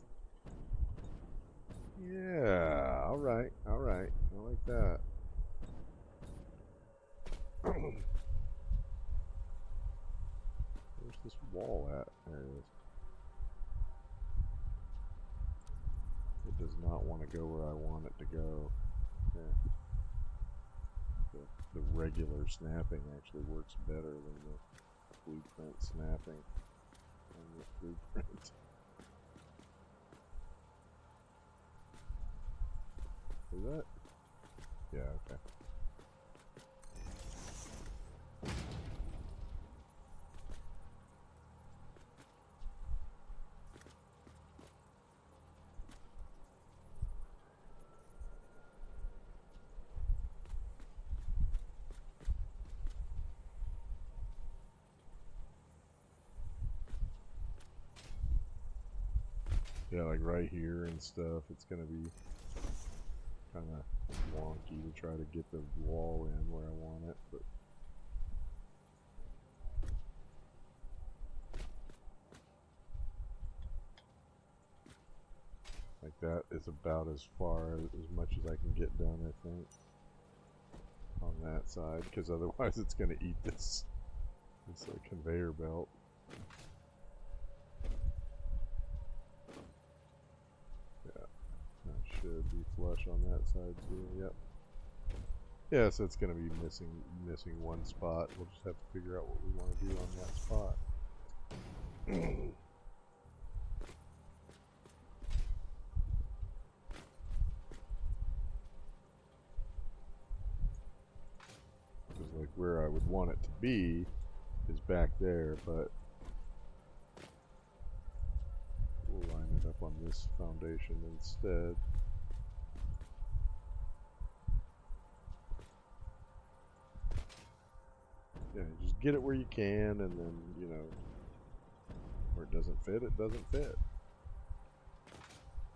Yeah, alright, alright. I like that. Where's this wall at? There it is. It does not want to go where I want it to go. Yeah. The regular snapping actually works better than the blueprint snapping on the blueprint. Is that? Yeah, okay. Yeah, like right here and stuff, it's gonna be kind of wonky to try to get the wall in where I want it, but like that is about as far as much as I can get done, I think, on that side, because otherwise it's gonna eat this conveyor belt. Should be flush on that side too. Yep. Yeah, so it's gonna be missing one spot. We'll just have to figure out what we want to do on that spot. Because like where I would want it to be is back there, but we'll line it up on this foundation instead. get it where you can, and then, you know, where it doesn't fit, it doesn't fit.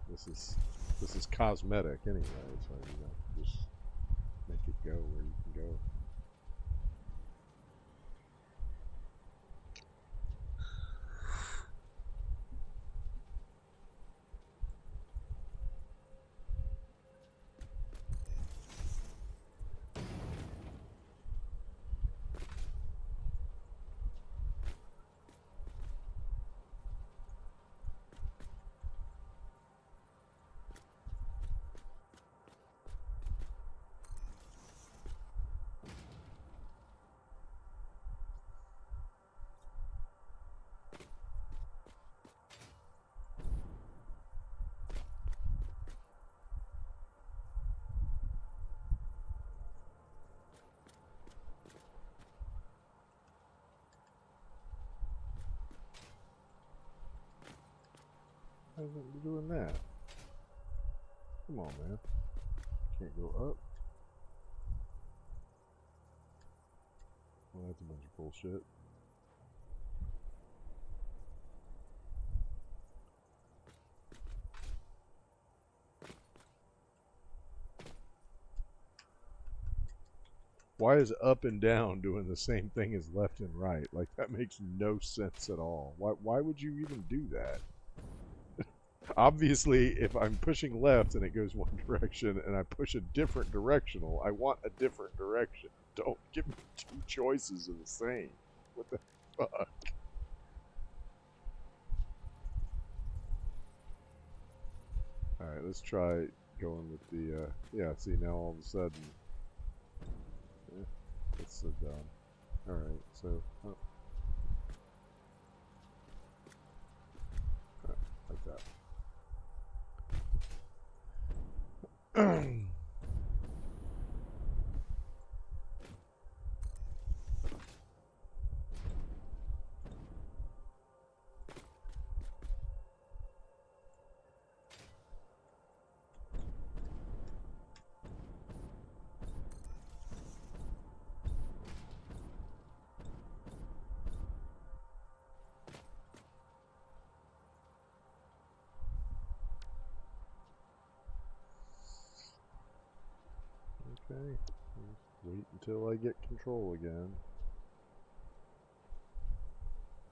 This is cosmetic anyway, so, you know, just make it go where you can go. Why isn't it doing that? Come on, man. Can't go up. Well, that's a bunch of bullshit. Why is up and down doing the same thing as left and right? Like, that makes no sense at all. Why would you even do that? Obviously, if I'm pushing left and it goes one direction and I push a different directional, I want a different direction. Don't give me two choices of the same. What the fuck? Alright, let's try going with the, yeah, see, now all of a sudden, it's so dumb. Alright, so, like that. Okay, wait until I get control again.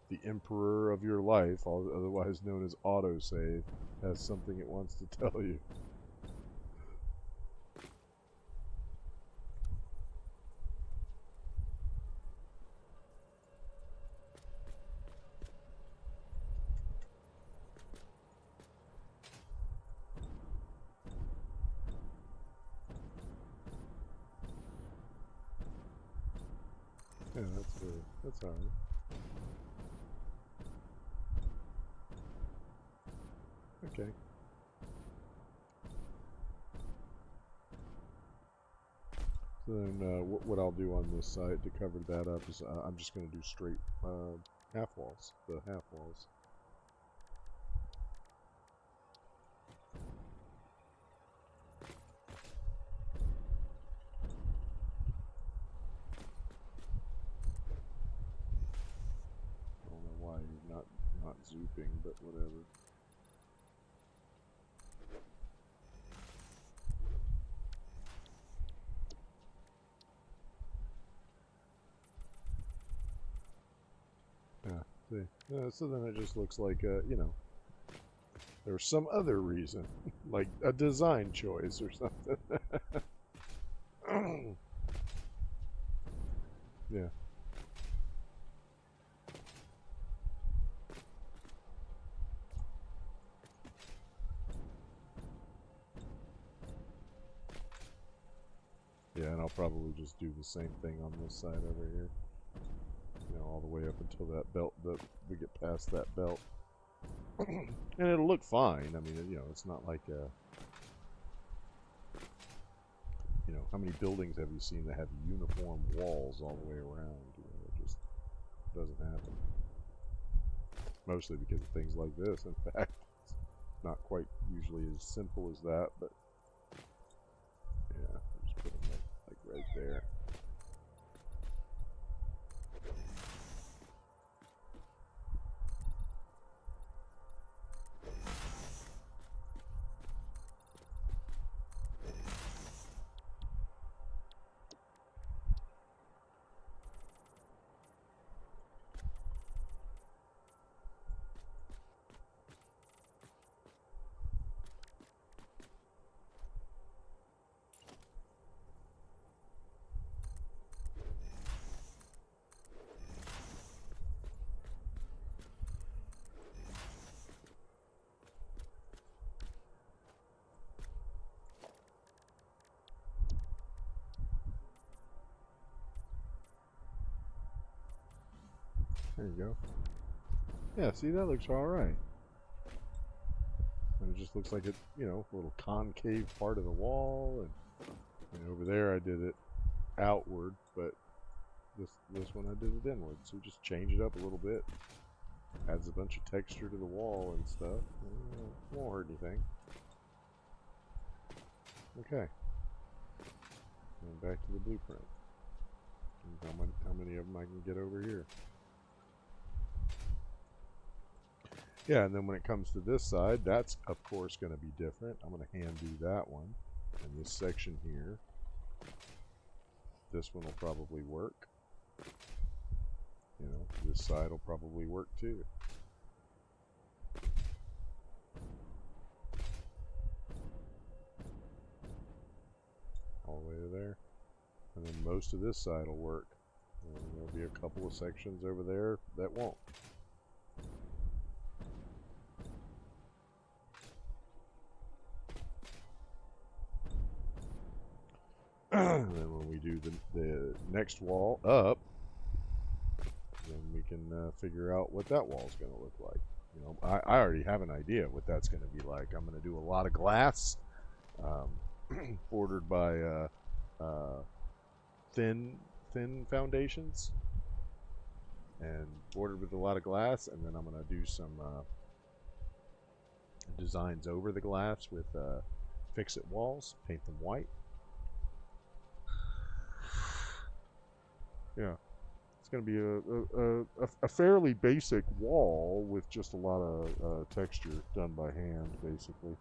The emperor of your life, otherwise known as autosave, has something it wants to tell you. Yeah, that's alright. Okay. So then what I'll do on this side to cover that up is I'm just going to do straight half walls, the half walls. I don't know why you're not zooping, but whatever. Yeah, see. So then it just looks like, you know, there's some other reason, like a design choice or something. Yeah. Yeah, and I'll probably just do the same thing on this side over here. You know, all the way up until that belt, we get past that belt. And it'll look fine. I mean, you know, it's not like a... You know, how many buildings have you seen that have uniform walls all the way around? You know, it just doesn't happen. Mostly because of things like this. In fact, it's not quite usually as simple as that, but... Yeah, I'll just put them like right there. There you go. Yeah, see, that looks alright. And it just looks like it, you know, a little concave part of the wall. And over there I did it outward, but this one I did it inward. So just change it up a little bit. Adds a bunch of texture to the wall and stuff. Won't hurt anything. Okay. And back to the blueprint. And how many of them I can get over here. Yeah, and then when it comes to this side, that's of course going to be different. I'm going to hand do that one. And this section here, this one will probably work. You know, this side will probably work too. All the way to there. And then most of this side will work. And there'll be a couple of sections over there that won't. And then when we do the next wall up, then we can figure out what that wall is going to look like. You know, I already have an idea what that's going to be like. I'm going to do a lot of glass, bordered by thin foundations, and bordered with a lot of glass. And then I'm going to do some designs over the glass with fix-it walls, paint them white. Yeah. It's going to be a fairly basic wall with just a lot of texture done by hand, basically.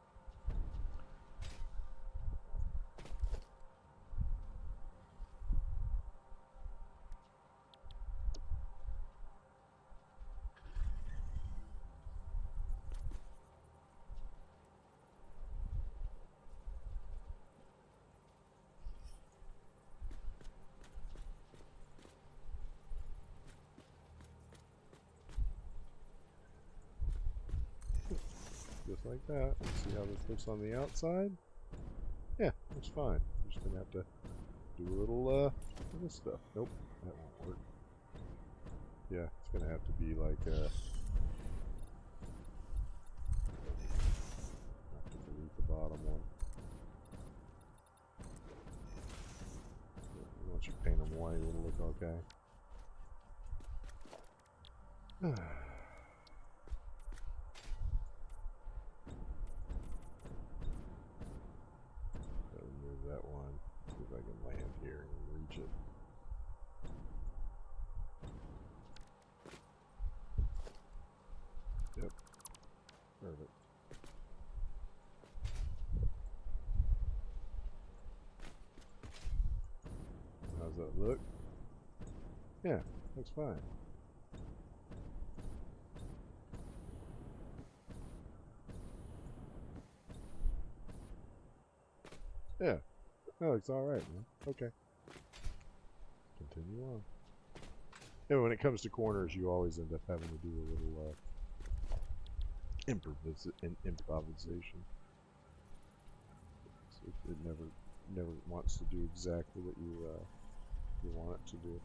Just like that. See how this looks on the outside? Yeah, looks fine. I'm just gonna have to do a little of this stuff. Nope, that won't work. Yeah, it's gonna have to be like have to delete the bottom one. Once you paint them white, it'll look okay. Remove that one. See if I can land here and reach it. Yep. Perfect. How's that look? Yeah, looks fine. Yeah. Oh, it's alright, man. Okay. Continue on. Yeah, when it comes to corners, you always end up having to do a little improvisation. So it never wants to do exactly what you want it to do.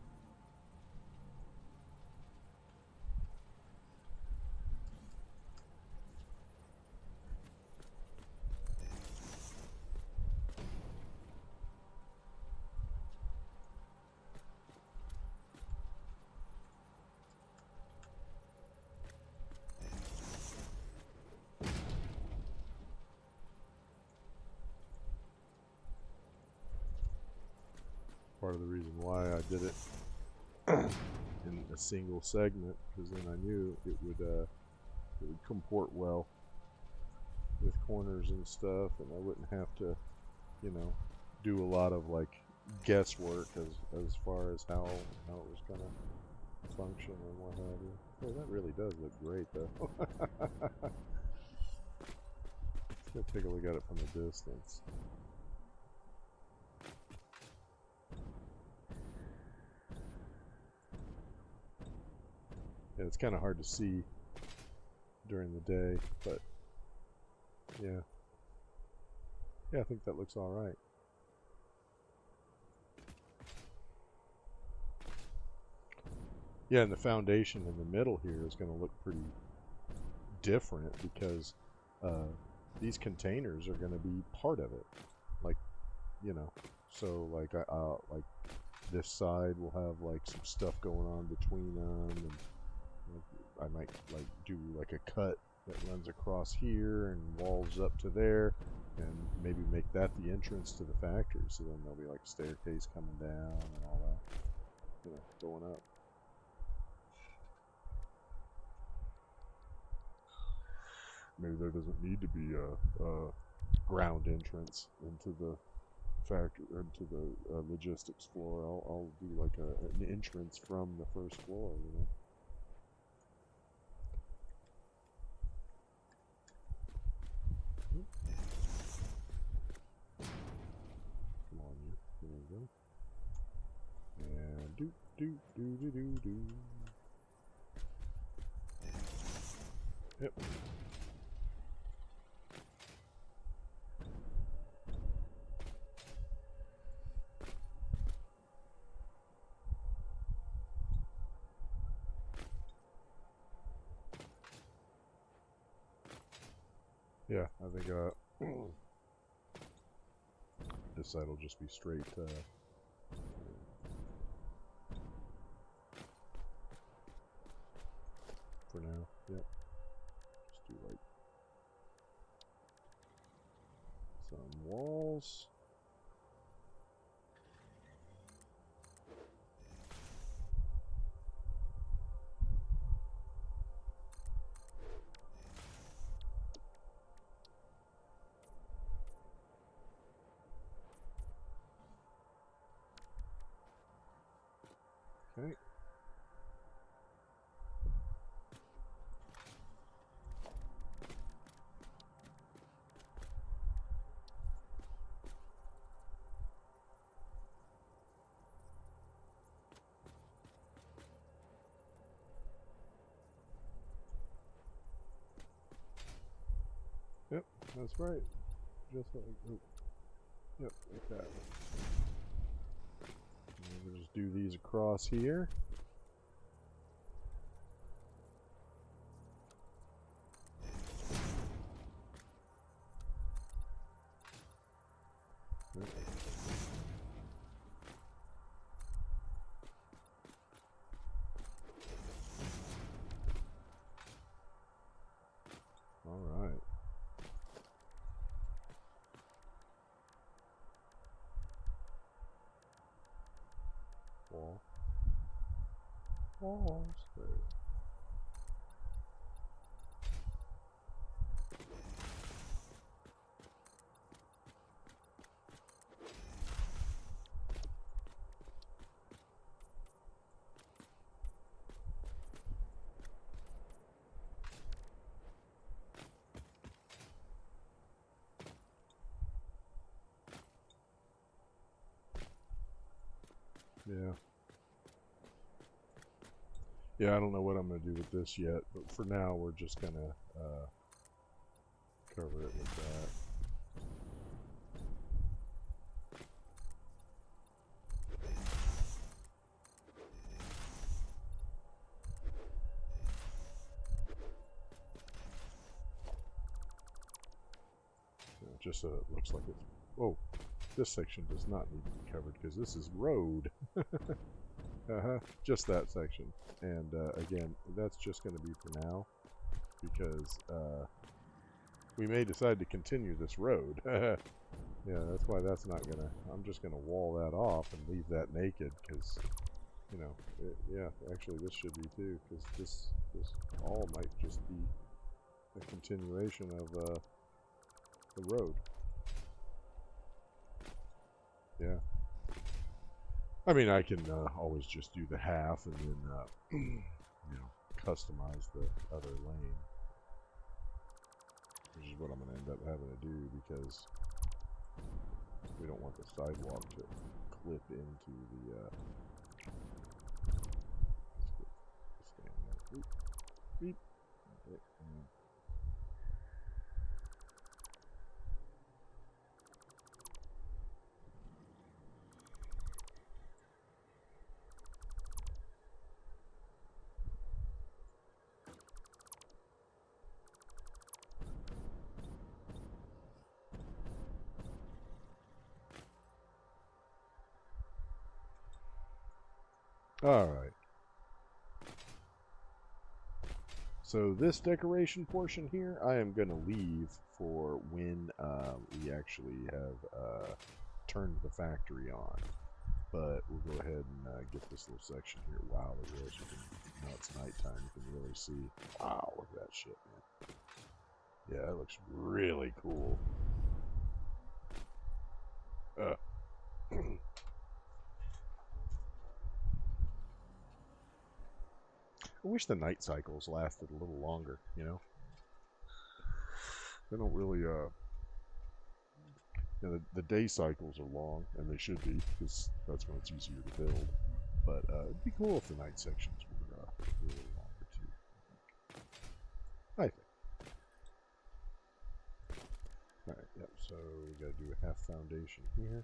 Part of the reason why I did it in a single segment, because then I knew it would comport well with corners and stuff, and I wouldn't have to, you know, do a lot of like guesswork as far as how it was gonna function and what have you. Well, that really does look great, though. Let's take a look at it from a distance. Yeah, it's kind of hard to see during the day, but yeah. Yeah, I think that looks all right. Yeah, and the foundation in the middle here is going to look pretty different because these containers are going to be part of it. Like, you know, so like like this side will have like some stuff going on between them, and I might like do like a cut that runs across here and walls up to there, and maybe make that the entrance to the factory. So then there'll be like staircase coming down and all that, you know, going up. Maybe there doesn't need to be a ground entrance into the factory, into the logistics floor. I'll do like an entrance from the first floor, you know. Come on, you. There we go. And do do do do do do. Yep. Yeah, I think this side will just be straight for now. Yep. Just do like some walls. Okay. Yep, that's right. Just like, oh, yep, like that. And we'll just do these across here. Yep. All right. Wall. Walls. There. Yeah. Yeah, I don't know what I'm going to do with this yet, but for now we're just going to cover it with that. It just looks like it's... Oh, this section does not need to be covered because this is road. Just that section. And again, that's just going to be for now because we may decide to continue this road. Yeah, that's why that's not going to... I'm just going to wall that off and leave that naked because, you know, yeah, actually this should be too because this all might just be a continuation of the road. Yeah. I mean, I can always just do the half and then, you know, customize the other lane. Which is what I'm going to end up having to do because we don't want the sidewalk to clip into the, stand there. Beep. Beep. Okay. Alright. So this decoration portion here, I am going to leave for when we actually have turned the factory on. But we'll go ahead and get this little section here while it is. You can, now it's nighttime, you can really see. Wow, look at that shit, man. Yeah, that looks really cool. I wish the night cycles lasted a little longer, you know? They don't really, you know, the day cycles are long, and they should be, because that's when it's easier to build. But it'd be cool if the night sections were a little longer, too. I think. Alright, yep, so we gotta do a half foundation here.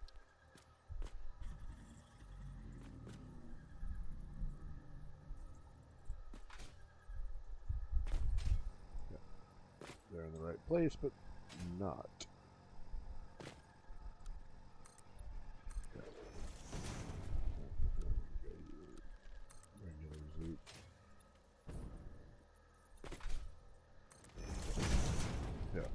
Yep. They're in the right place, but not. Regular zoot. Yeah.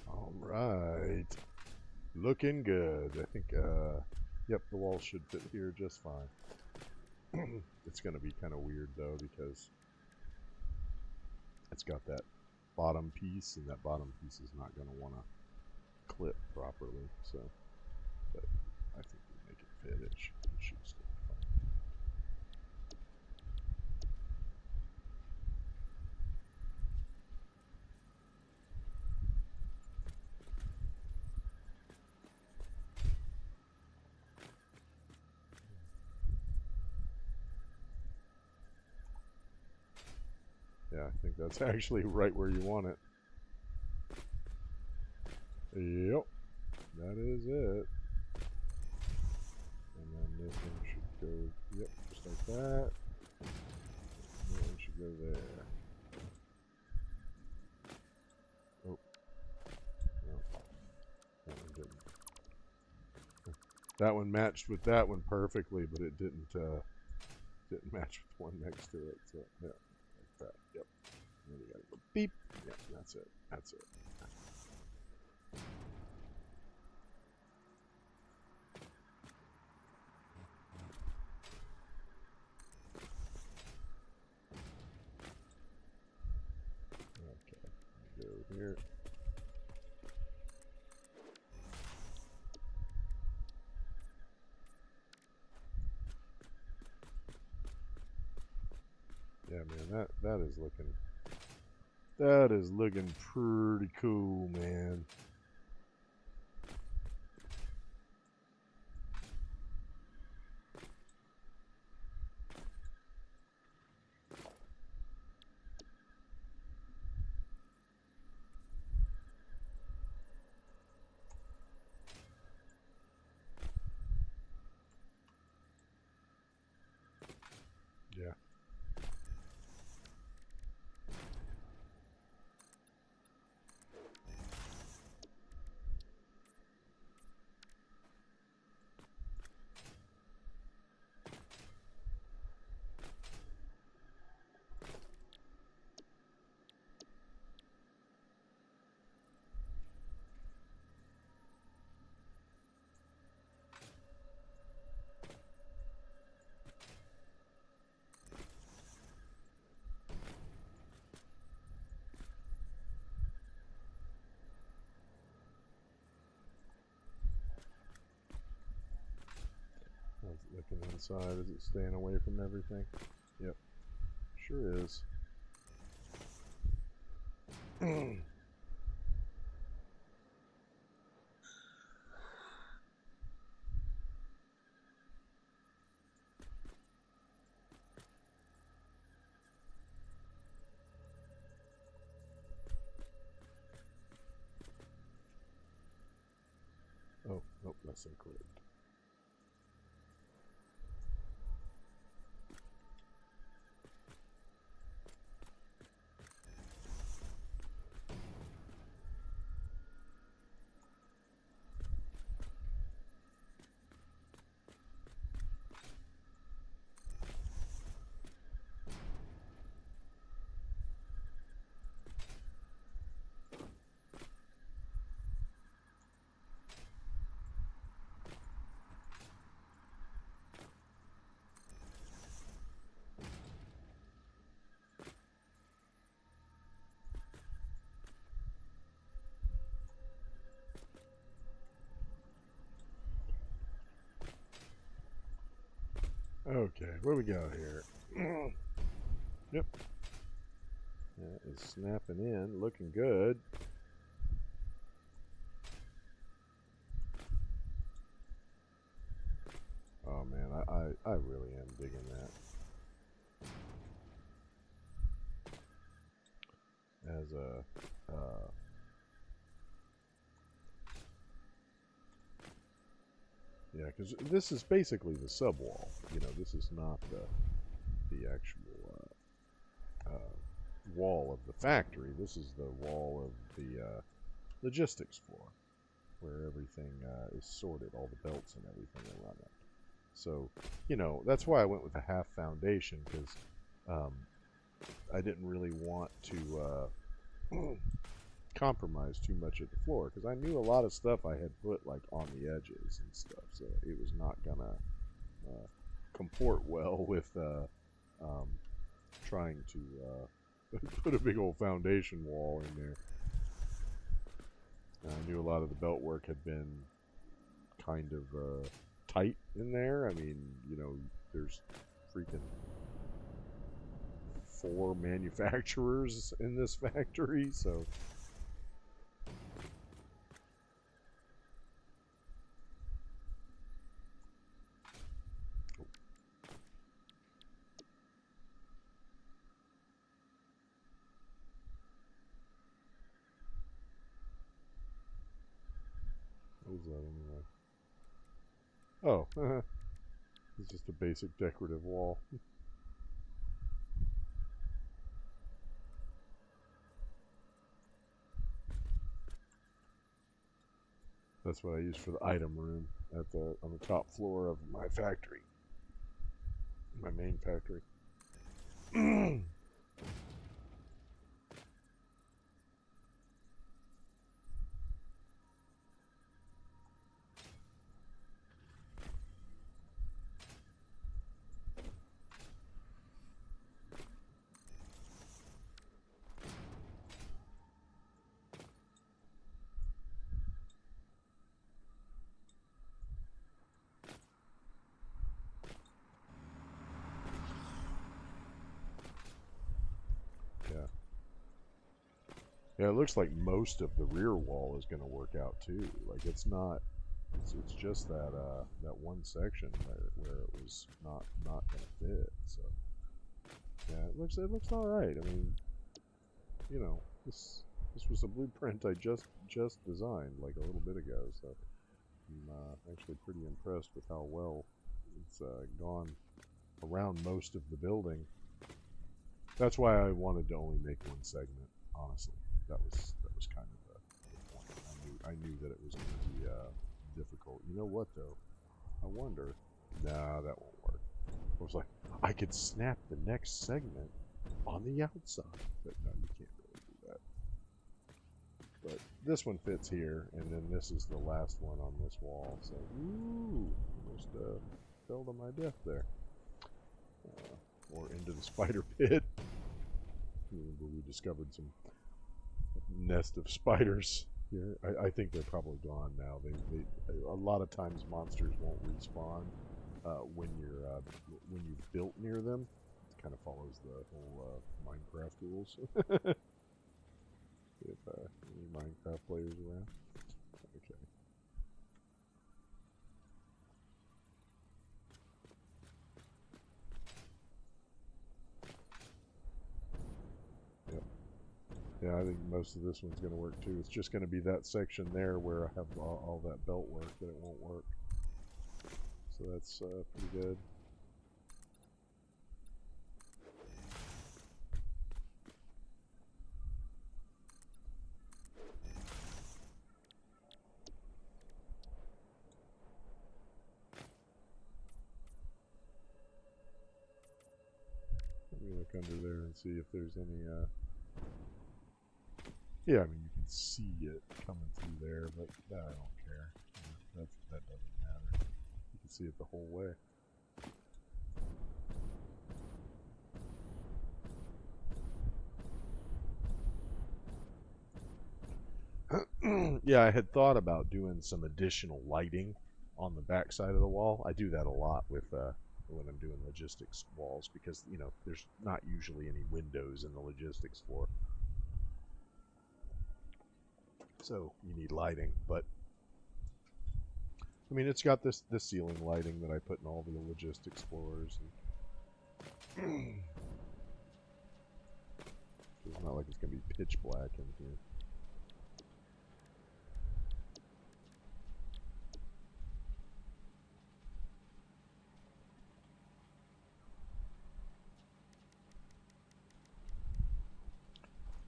Alright. Looking good. I think, yep, the wall should fit here just fine. It's going to be kind of weird, though, because it's got that bottom piece, and that bottom piece is not going to want to clip properly, so, but I think we make it fit. It should still be fine. Yeah, I think that's actually right where you want it. Yep, that is it. And then this one should go, yep, just like that. That one should go there. Oh, no, that one didn't. That one matched with that one perfectly, but it didn't match with one next to it. So yeah, like that. Yep. And then you gotta go beep. Yep, that's it. That's it. Okay. Go here. Yeah, man, that is looking pretty cool, man. Yeah. How's it looking inside? Is it staying away from everything? Yep, sure is. Oh, nope, that's incorrect. Okay, what do we got here? Yep. That is snapping in, looking good. Oh man, I really am digging that. As a yeah, because this is basically the subwall. You know, this is not the actual wall of the factory. This is the wall of the logistics floor, where everything is sorted, all the belts and everything are running. So, you know, that's why I went with a half foundation, because I didn't really want to compromise too much at the floor, because I knew a lot of stuff I had put like on the edges and stuff, so it was not gonna comport well with trying to put a big old foundation wall in there. I knew a lot of the belt work had been kind of tight in there. I mean, you know, there's freaking 4 manufacturers in this factory, so what is that anyway? Oh, it's just a basic decorative wall. That's what I use for the item room on the top floor of my factory, my main factory. Yeah. Yeah, it looks like most of the rear wall is going to work out too. Like it's not, it's just that that one section where it was not going to fit. So yeah, it looks all right. I mean, you know, this was a blueprint I just designed like a little bit ago. So I'm actually pretty impressed with how well it's gone around most of the building. That's why I wanted to only make one segment. Honestly, that was kind of the point. I knew that it was going to be difficult. You know what though? I wonder. Nah, that won't work. I was like, I could snap the next segment on the outside, but no, you can't really do that. But this one fits here, and then this is the last one on this wall. So, ooh, almost fell to my death there, or into the spider pit. Where we discovered some nest of spiders here. I think they're probably gone now. A lot of times monsters won't respawn when you've built near them. It kind of follows the whole Minecraft rules. If any Minecraft players around. Okay. Yep. Yeah, I think most of this one's going to work too. It's just going to be that section there where I have all that belt work that it won't work. So that's pretty good. Let me look under there and see if there's any, yeah, I mean, you can see it coming through there, but I don't care. That doesn't matter. You can see it the whole way. Yeah, I had thought about doing some additional lighting on the back side of the wall. I do that a lot with when I'm doing logistics walls because, you know, there's not usually any windows in the logistics floor. So you need lighting, but I mean, it's got this ceiling lighting that I put in all the logistics floors. And it's not like it's going to be pitch black in here.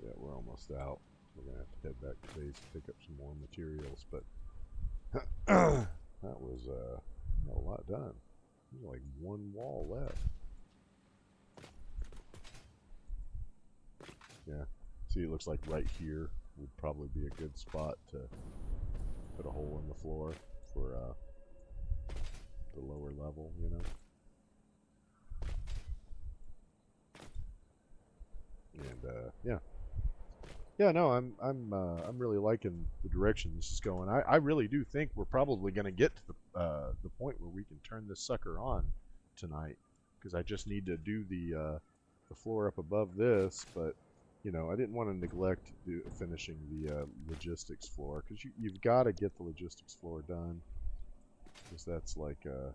Yeah, we're almost out. We're going to have to head back to base and pick up some more materials, but that was a lot done. There's like one wall left. Yeah. See, it looks like right here would probably be a good spot to put a hole in the floor for the lower level, you know. And yeah. Yeah, no, I'm really liking the direction this is going. I really do think we're probably going to get to the point where we can turn this sucker on tonight, because I just need to do the floor up above this. But you know, I didn't want to neglect finishing the logistics floor, because you've got to get the logistics floor done, because that's like you know,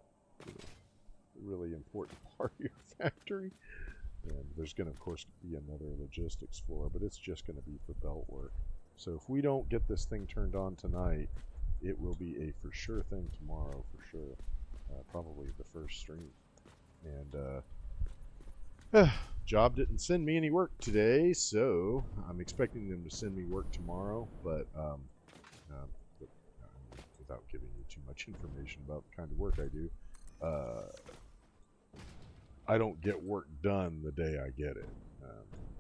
a really important part of your factory. And there's going to, of course, be another logistics floor, but it's just going to be for belt work. So if we don't get this thing turned on tonight, it will be a for sure thing tomorrow, for sure. Probably the first stream. And Job didn't send me any work today, so I'm expecting them to send me work tomorrow, but without giving you too much information about the kind of work I do, I don't get work done the day I get it.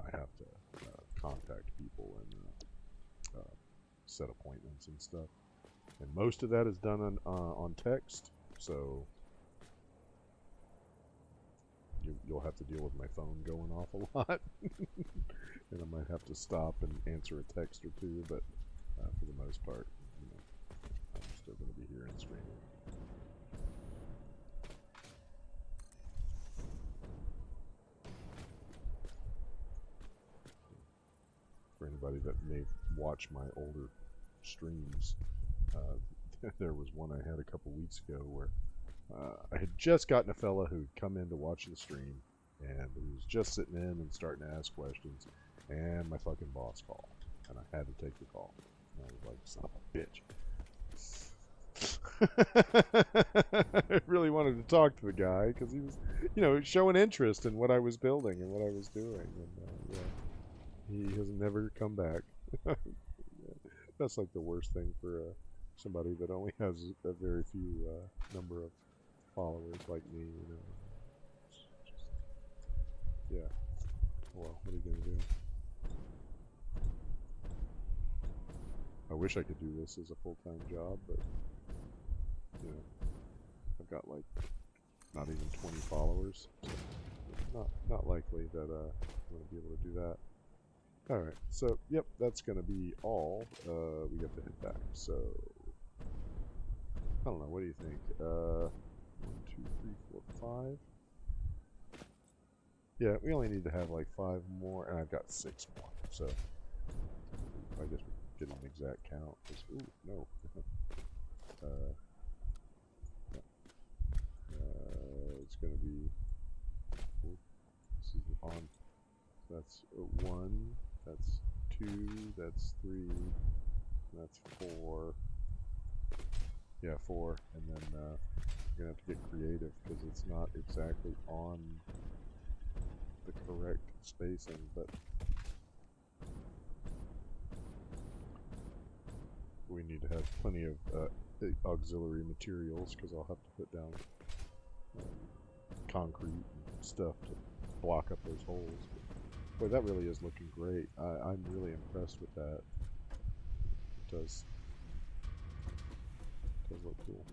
I have to contact people and set appointments and stuff. And most of that is done on text, so you'll have to deal with my phone going off a lot. And I might have to stop and answer a text or two, but for the most part, you know, I'm still going to be here and streaming. For anybody that may watch my older streams, there was one I had a couple weeks ago where I had just gotten a fella who'd come in to watch the stream, and he was just sitting in and starting to ask questions, and my fucking boss called, and I had to take the call. And I was like, son of a bitch. I really wanted to talk to the guy because he was, you know, showing interest in what I was building and what I was doing, and yeah. He has never come back. That's like the worst thing for somebody that only has a very few number of followers like me, you know. Just, yeah. Well, what are you gonna do? I wish I could do this as a full-time job, but you know, I've got like not even 20 followers, so not likely that I'm gonna be able to do that. Alright, so, yep, that's going to be all. We have to head back, so... I don't know, what do you think? 1, 2, 3, 5. Yeah, we only need to have like 5 more, and I've got 6 more. So I guess we can get an exact count. Ooh, no. It's going to be. Oh, this is the on. That's 1. That's 2. That's 3. That's 4. Yeah, 4. And then we're going to have to get creative because it's not exactly on the correct spacing, but we need to have plenty of auxiliary materials because I'll have to put down concrete and stuff to block up those holes. But, boy, that really is looking great. I'm really impressed with that. It does look cool.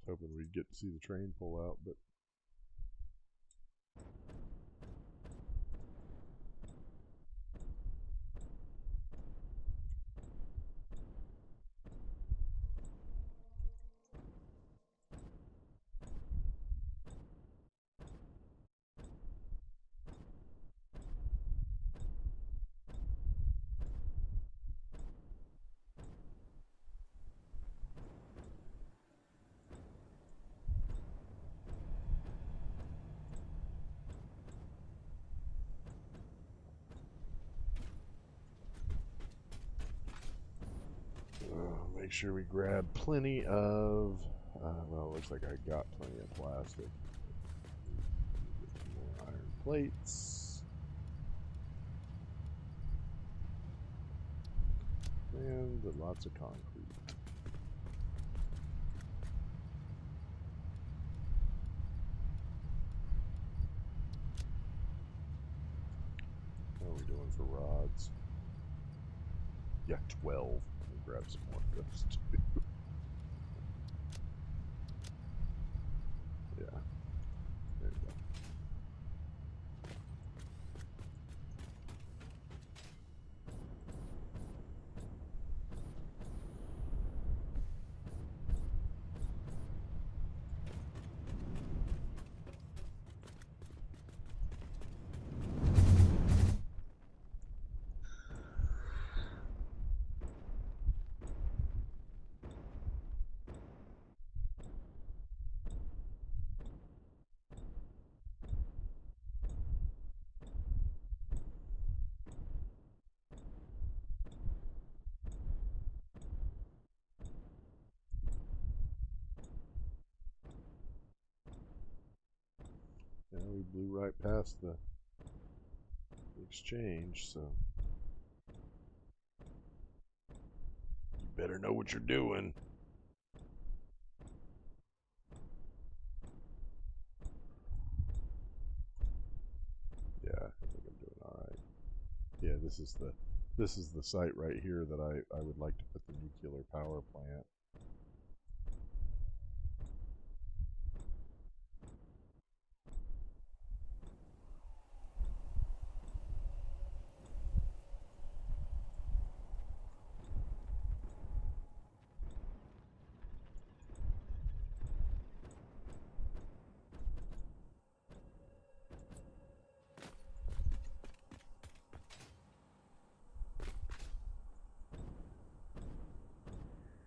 Hoping we'd get to see the train pull out, but make sure we grab plenty of, well, it looks like I got plenty of plastic. More iron plates. And lots of concrete. How are we doing for rods? Yeah, 12. We'll grab some more of those too. Yeah. There you go. Yeah, we blew right past the exchange, so you better know what you're doing. Yeah, I think I'm doing all right. Yeah, this is the site right here that I would like to put the nuclear power plant.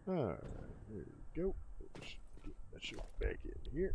Alright, there you go. That push it back in here.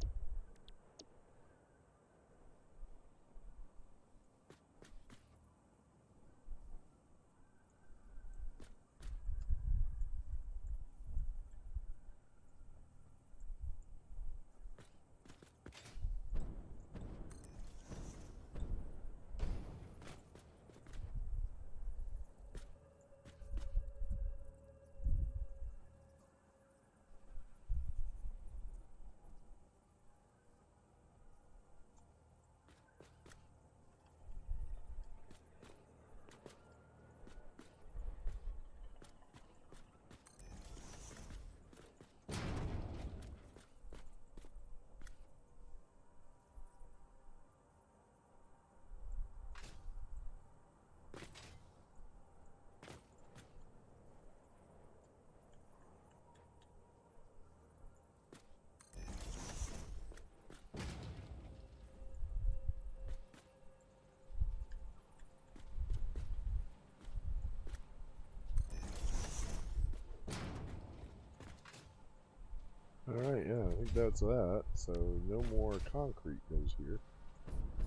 Alright, yeah, I think that's that. So no more concrete goes here.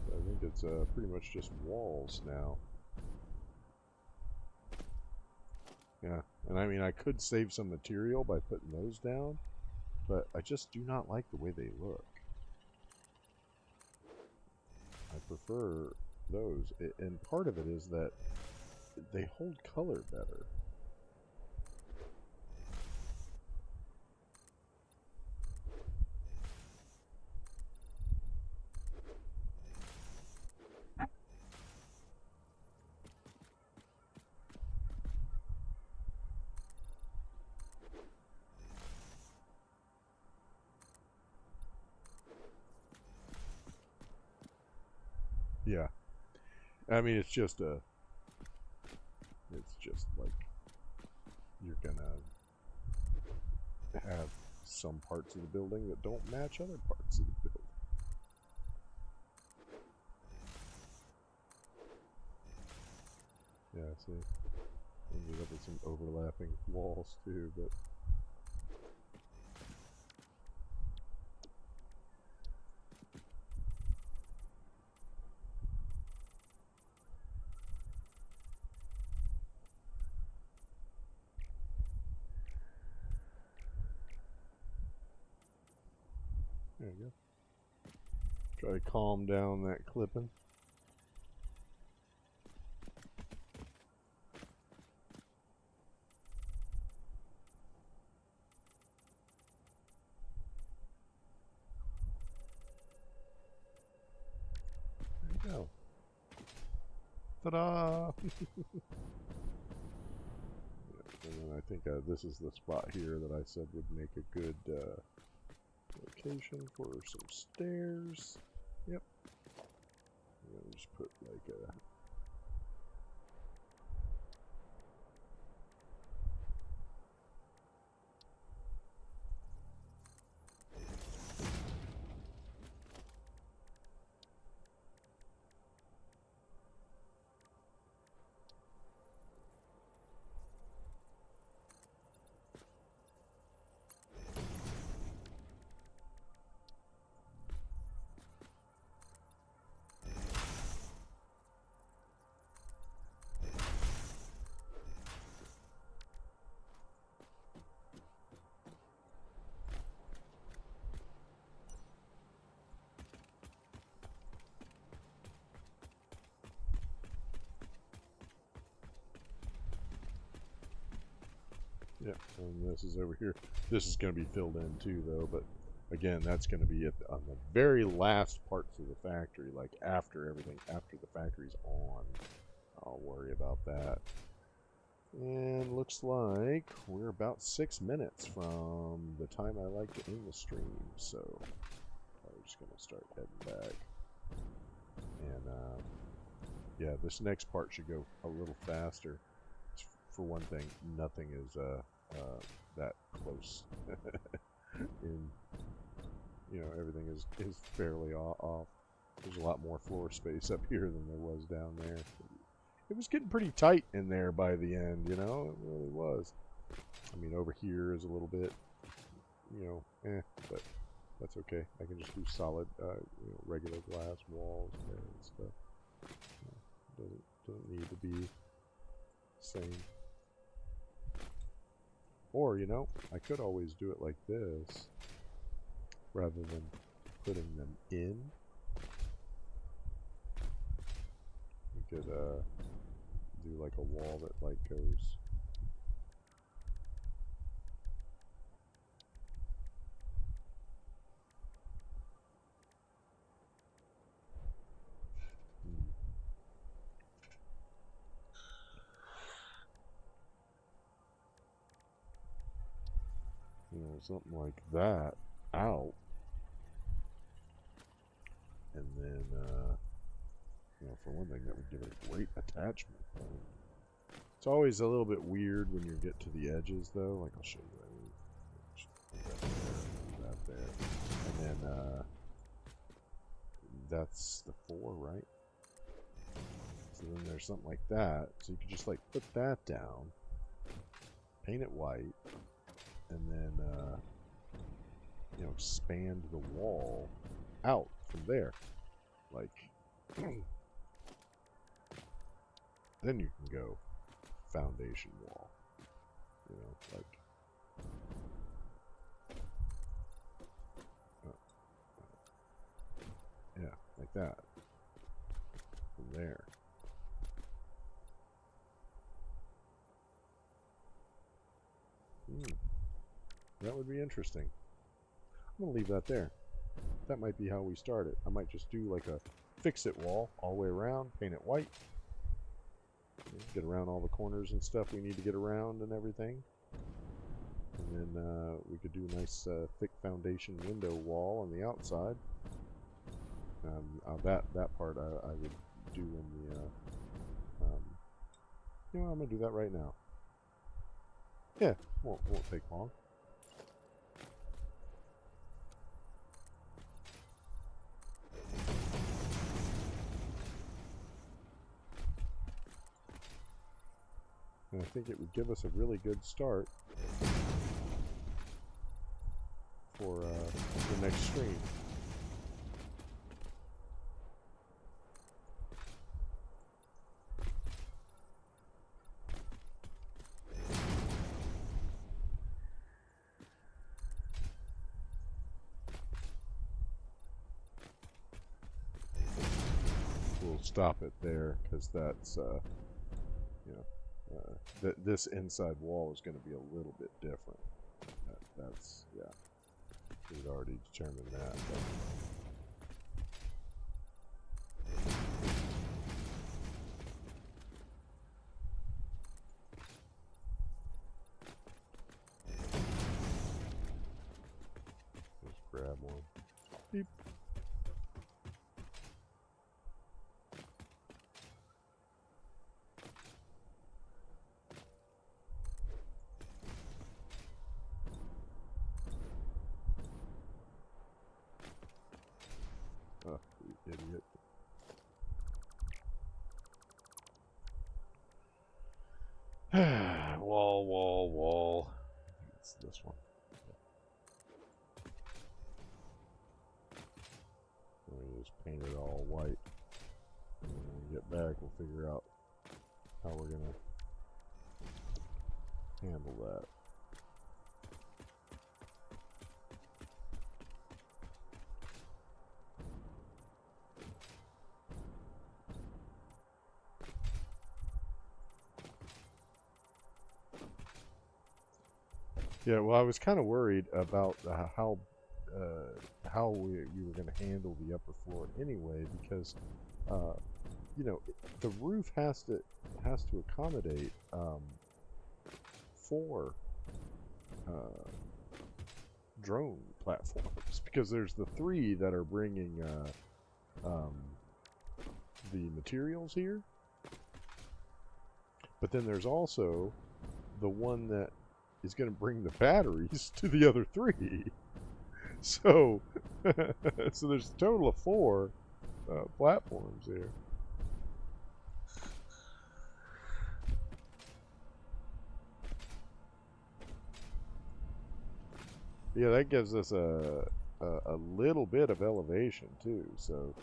I think it's pretty much just walls now. Yeah, and I mean I could save some material by putting those down, but I just do not like the way they look. I prefer those, and part of it is that they hold color better. Yeah, I mean it's just like you're gonna have some parts of the building that don't match other parts of the building. Yeah, see, ended up with some overlapping walls too, but there you go. Try to calm down that clipping. There you go. Ta-da! And then I think this is the spot here that I said would make a good location for some stairs. Yep. I'm gonna just put like a... Yeah, and this is over here. This is going to be filled in too, though, but again, that's going to be on the very last parts of the factory, like after everything, after the factory's on. I'll worry about that. And looks like we're about 6 minutes from the time I like to end the stream, so I'm just going to start heading back. And yeah, this next part should go a little faster. For one thing, nothing is that close. In, you know, everything is fairly off. There's a lot more floor space up here than there was down there. It was getting pretty tight in there by the end, you know, it really was. I mean, over here is a little bit, you know, but That's okay. I can just do solid, regular glass walls there and stuff. Doesn't need to be same. Or, I could always do it like this, rather than putting them in. We could do like a wall that like goes. Something like that out, and then for one thing, that would give it a great attachment point. It's always a little bit weird when you get to the edges, though. Like, I'll show you. That there, and then that's the 4, right? So then there's something like that. So you could just like put that down, paint it white, and then expand the wall out from there, like then you can go foundation wall, like yeah, like that from there. That would be interesting. I'm going to leave that there. That might be how we start it. I might just do like a fix-it wall all the way around, paint it white. Get around all the corners and stuff we need to get around and everything. And then we could do a nice thick foundation window wall on the outside. That part I would do in the... I'm going to do that right now. Yeah, won't take long. And I think it would give us a really good start for the next stream. We'll stop it there because that's, this inside wall is going to be a little bit different. That's, yeah. We'd already determined that. Just grab one. Beep. Oh, you idiot. Wall. It's this one. Let me just paint it all white. And when we get back, we'll figure out how we're going to handle that. Yeah, well, I was kind of worried about how we were going to handle the upper floor anyway, because the roof has to accommodate 4 drone platforms, because there's the 3 that are bringing the materials here, but then there's also the one that is going to bring the batteries to the other 3. So, so there's a total of 4 platforms here. Yeah, that gives us a a little bit of elevation too. So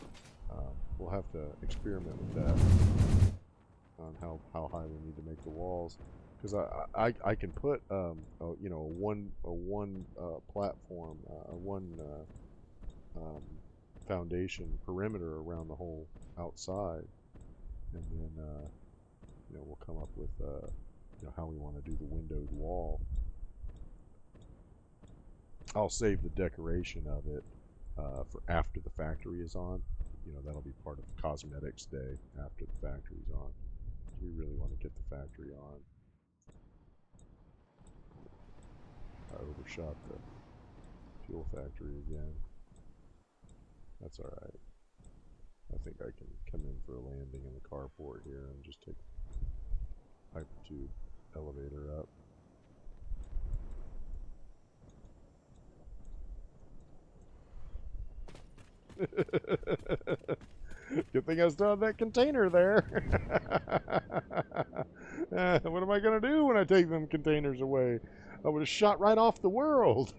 we'll have to experiment with that on how high we need to make the walls. Because I can put you know, a one platform, one foundation perimeter around the whole outside, and then you know, we'll come up with you know, how we want to do the windowed wall. I'll save the decoration of it for after the factory is on. You know, that'll be part of cosmetics day after the factory's on. We really want to get the factory on. I overshot the fuel factory again. That's alright. I think I can come in for a landing in the carport here and just take hypertube elevator up. Good thing I still have that container there. What am I going to do when I take them containers away? I would have shot right off the world.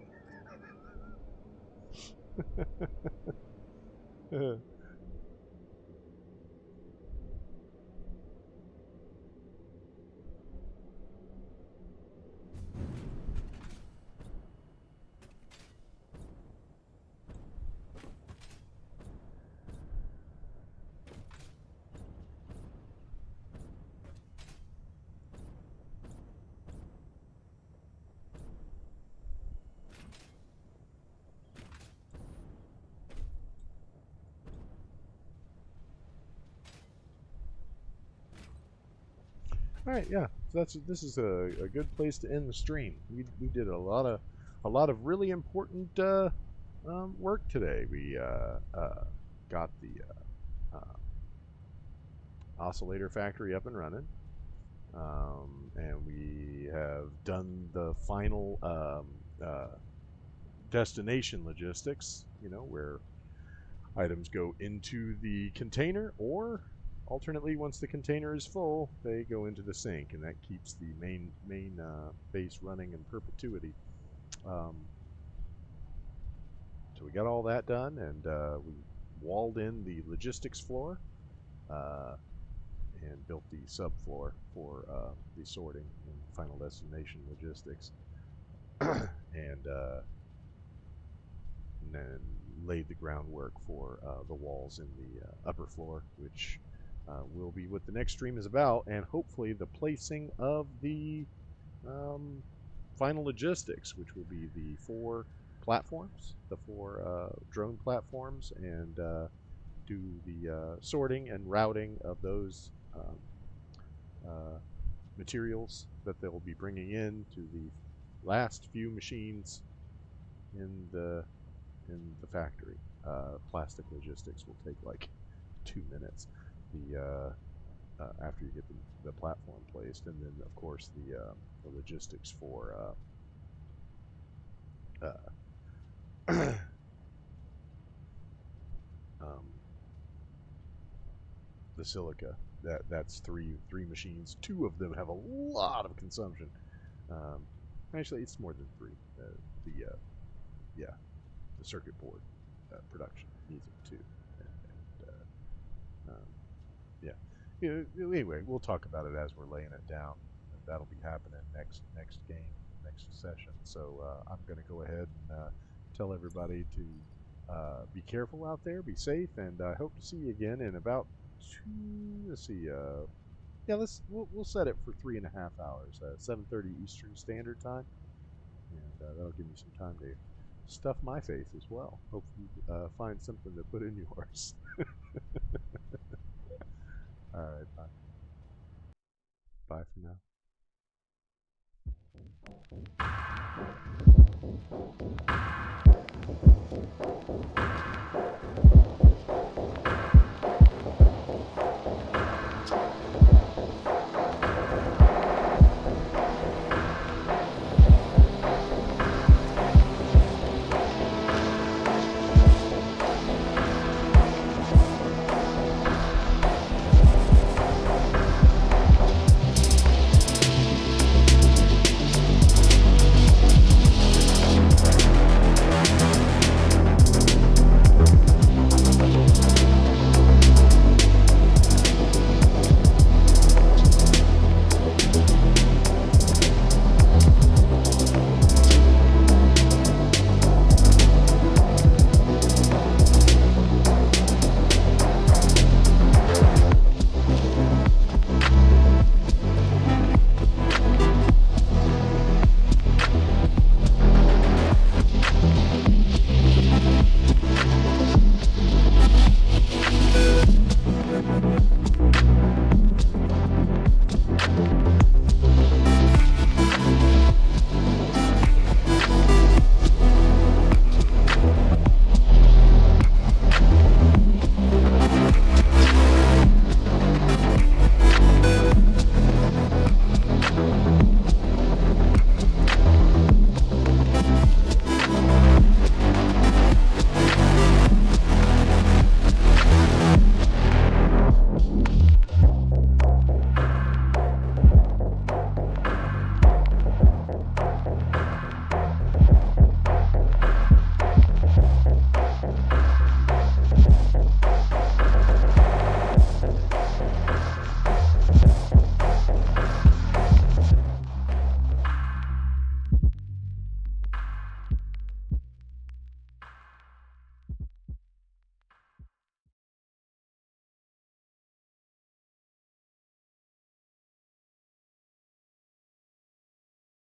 All right, yeah. So this is a good place to end the stream. We did a lot of really important work today. We got the oscillator factory up and running, and we have done the final destination logistics. You know, where items go into the container, or alternately, once the container is full, they go into the sink, and that keeps the main base running in perpetuity. So we got all that done, and we walled in the logistics floor uh, and built the subfloor for the sorting and final destination logistics, and then laid the groundwork for the walls in the upper floor, which will be what the next stream is about, and hopefully the placing of the final logistics, which will be the 4 platforms, the 4 drone platforms, and do the sorting and routing of those materials that they'll be bringing in to the last few machines in the factory. Plastic logistics will take like 2 minutes. The after you get the platform placed, and then of course the logistics for um, the silica. That's three machines. 2 of them have a lot of consumption. Um, Actually, it's more than 3. The yeah, the circuit board production needs them too, and yeah. Anyway, we'll talk about it as we're laying it down. That'll be happening next game, next session. So I'm going to go ahead and tell everybody to be careful out there, be safe, and I hope to see you again in about 2. Let's see. Yeah, we'll set it for 3.5 hours, 7:30 Eastern Standard Time, and that'll give me some time to stuff my face as well. Hope you find something to put in yours. All right, bye. Bye for now.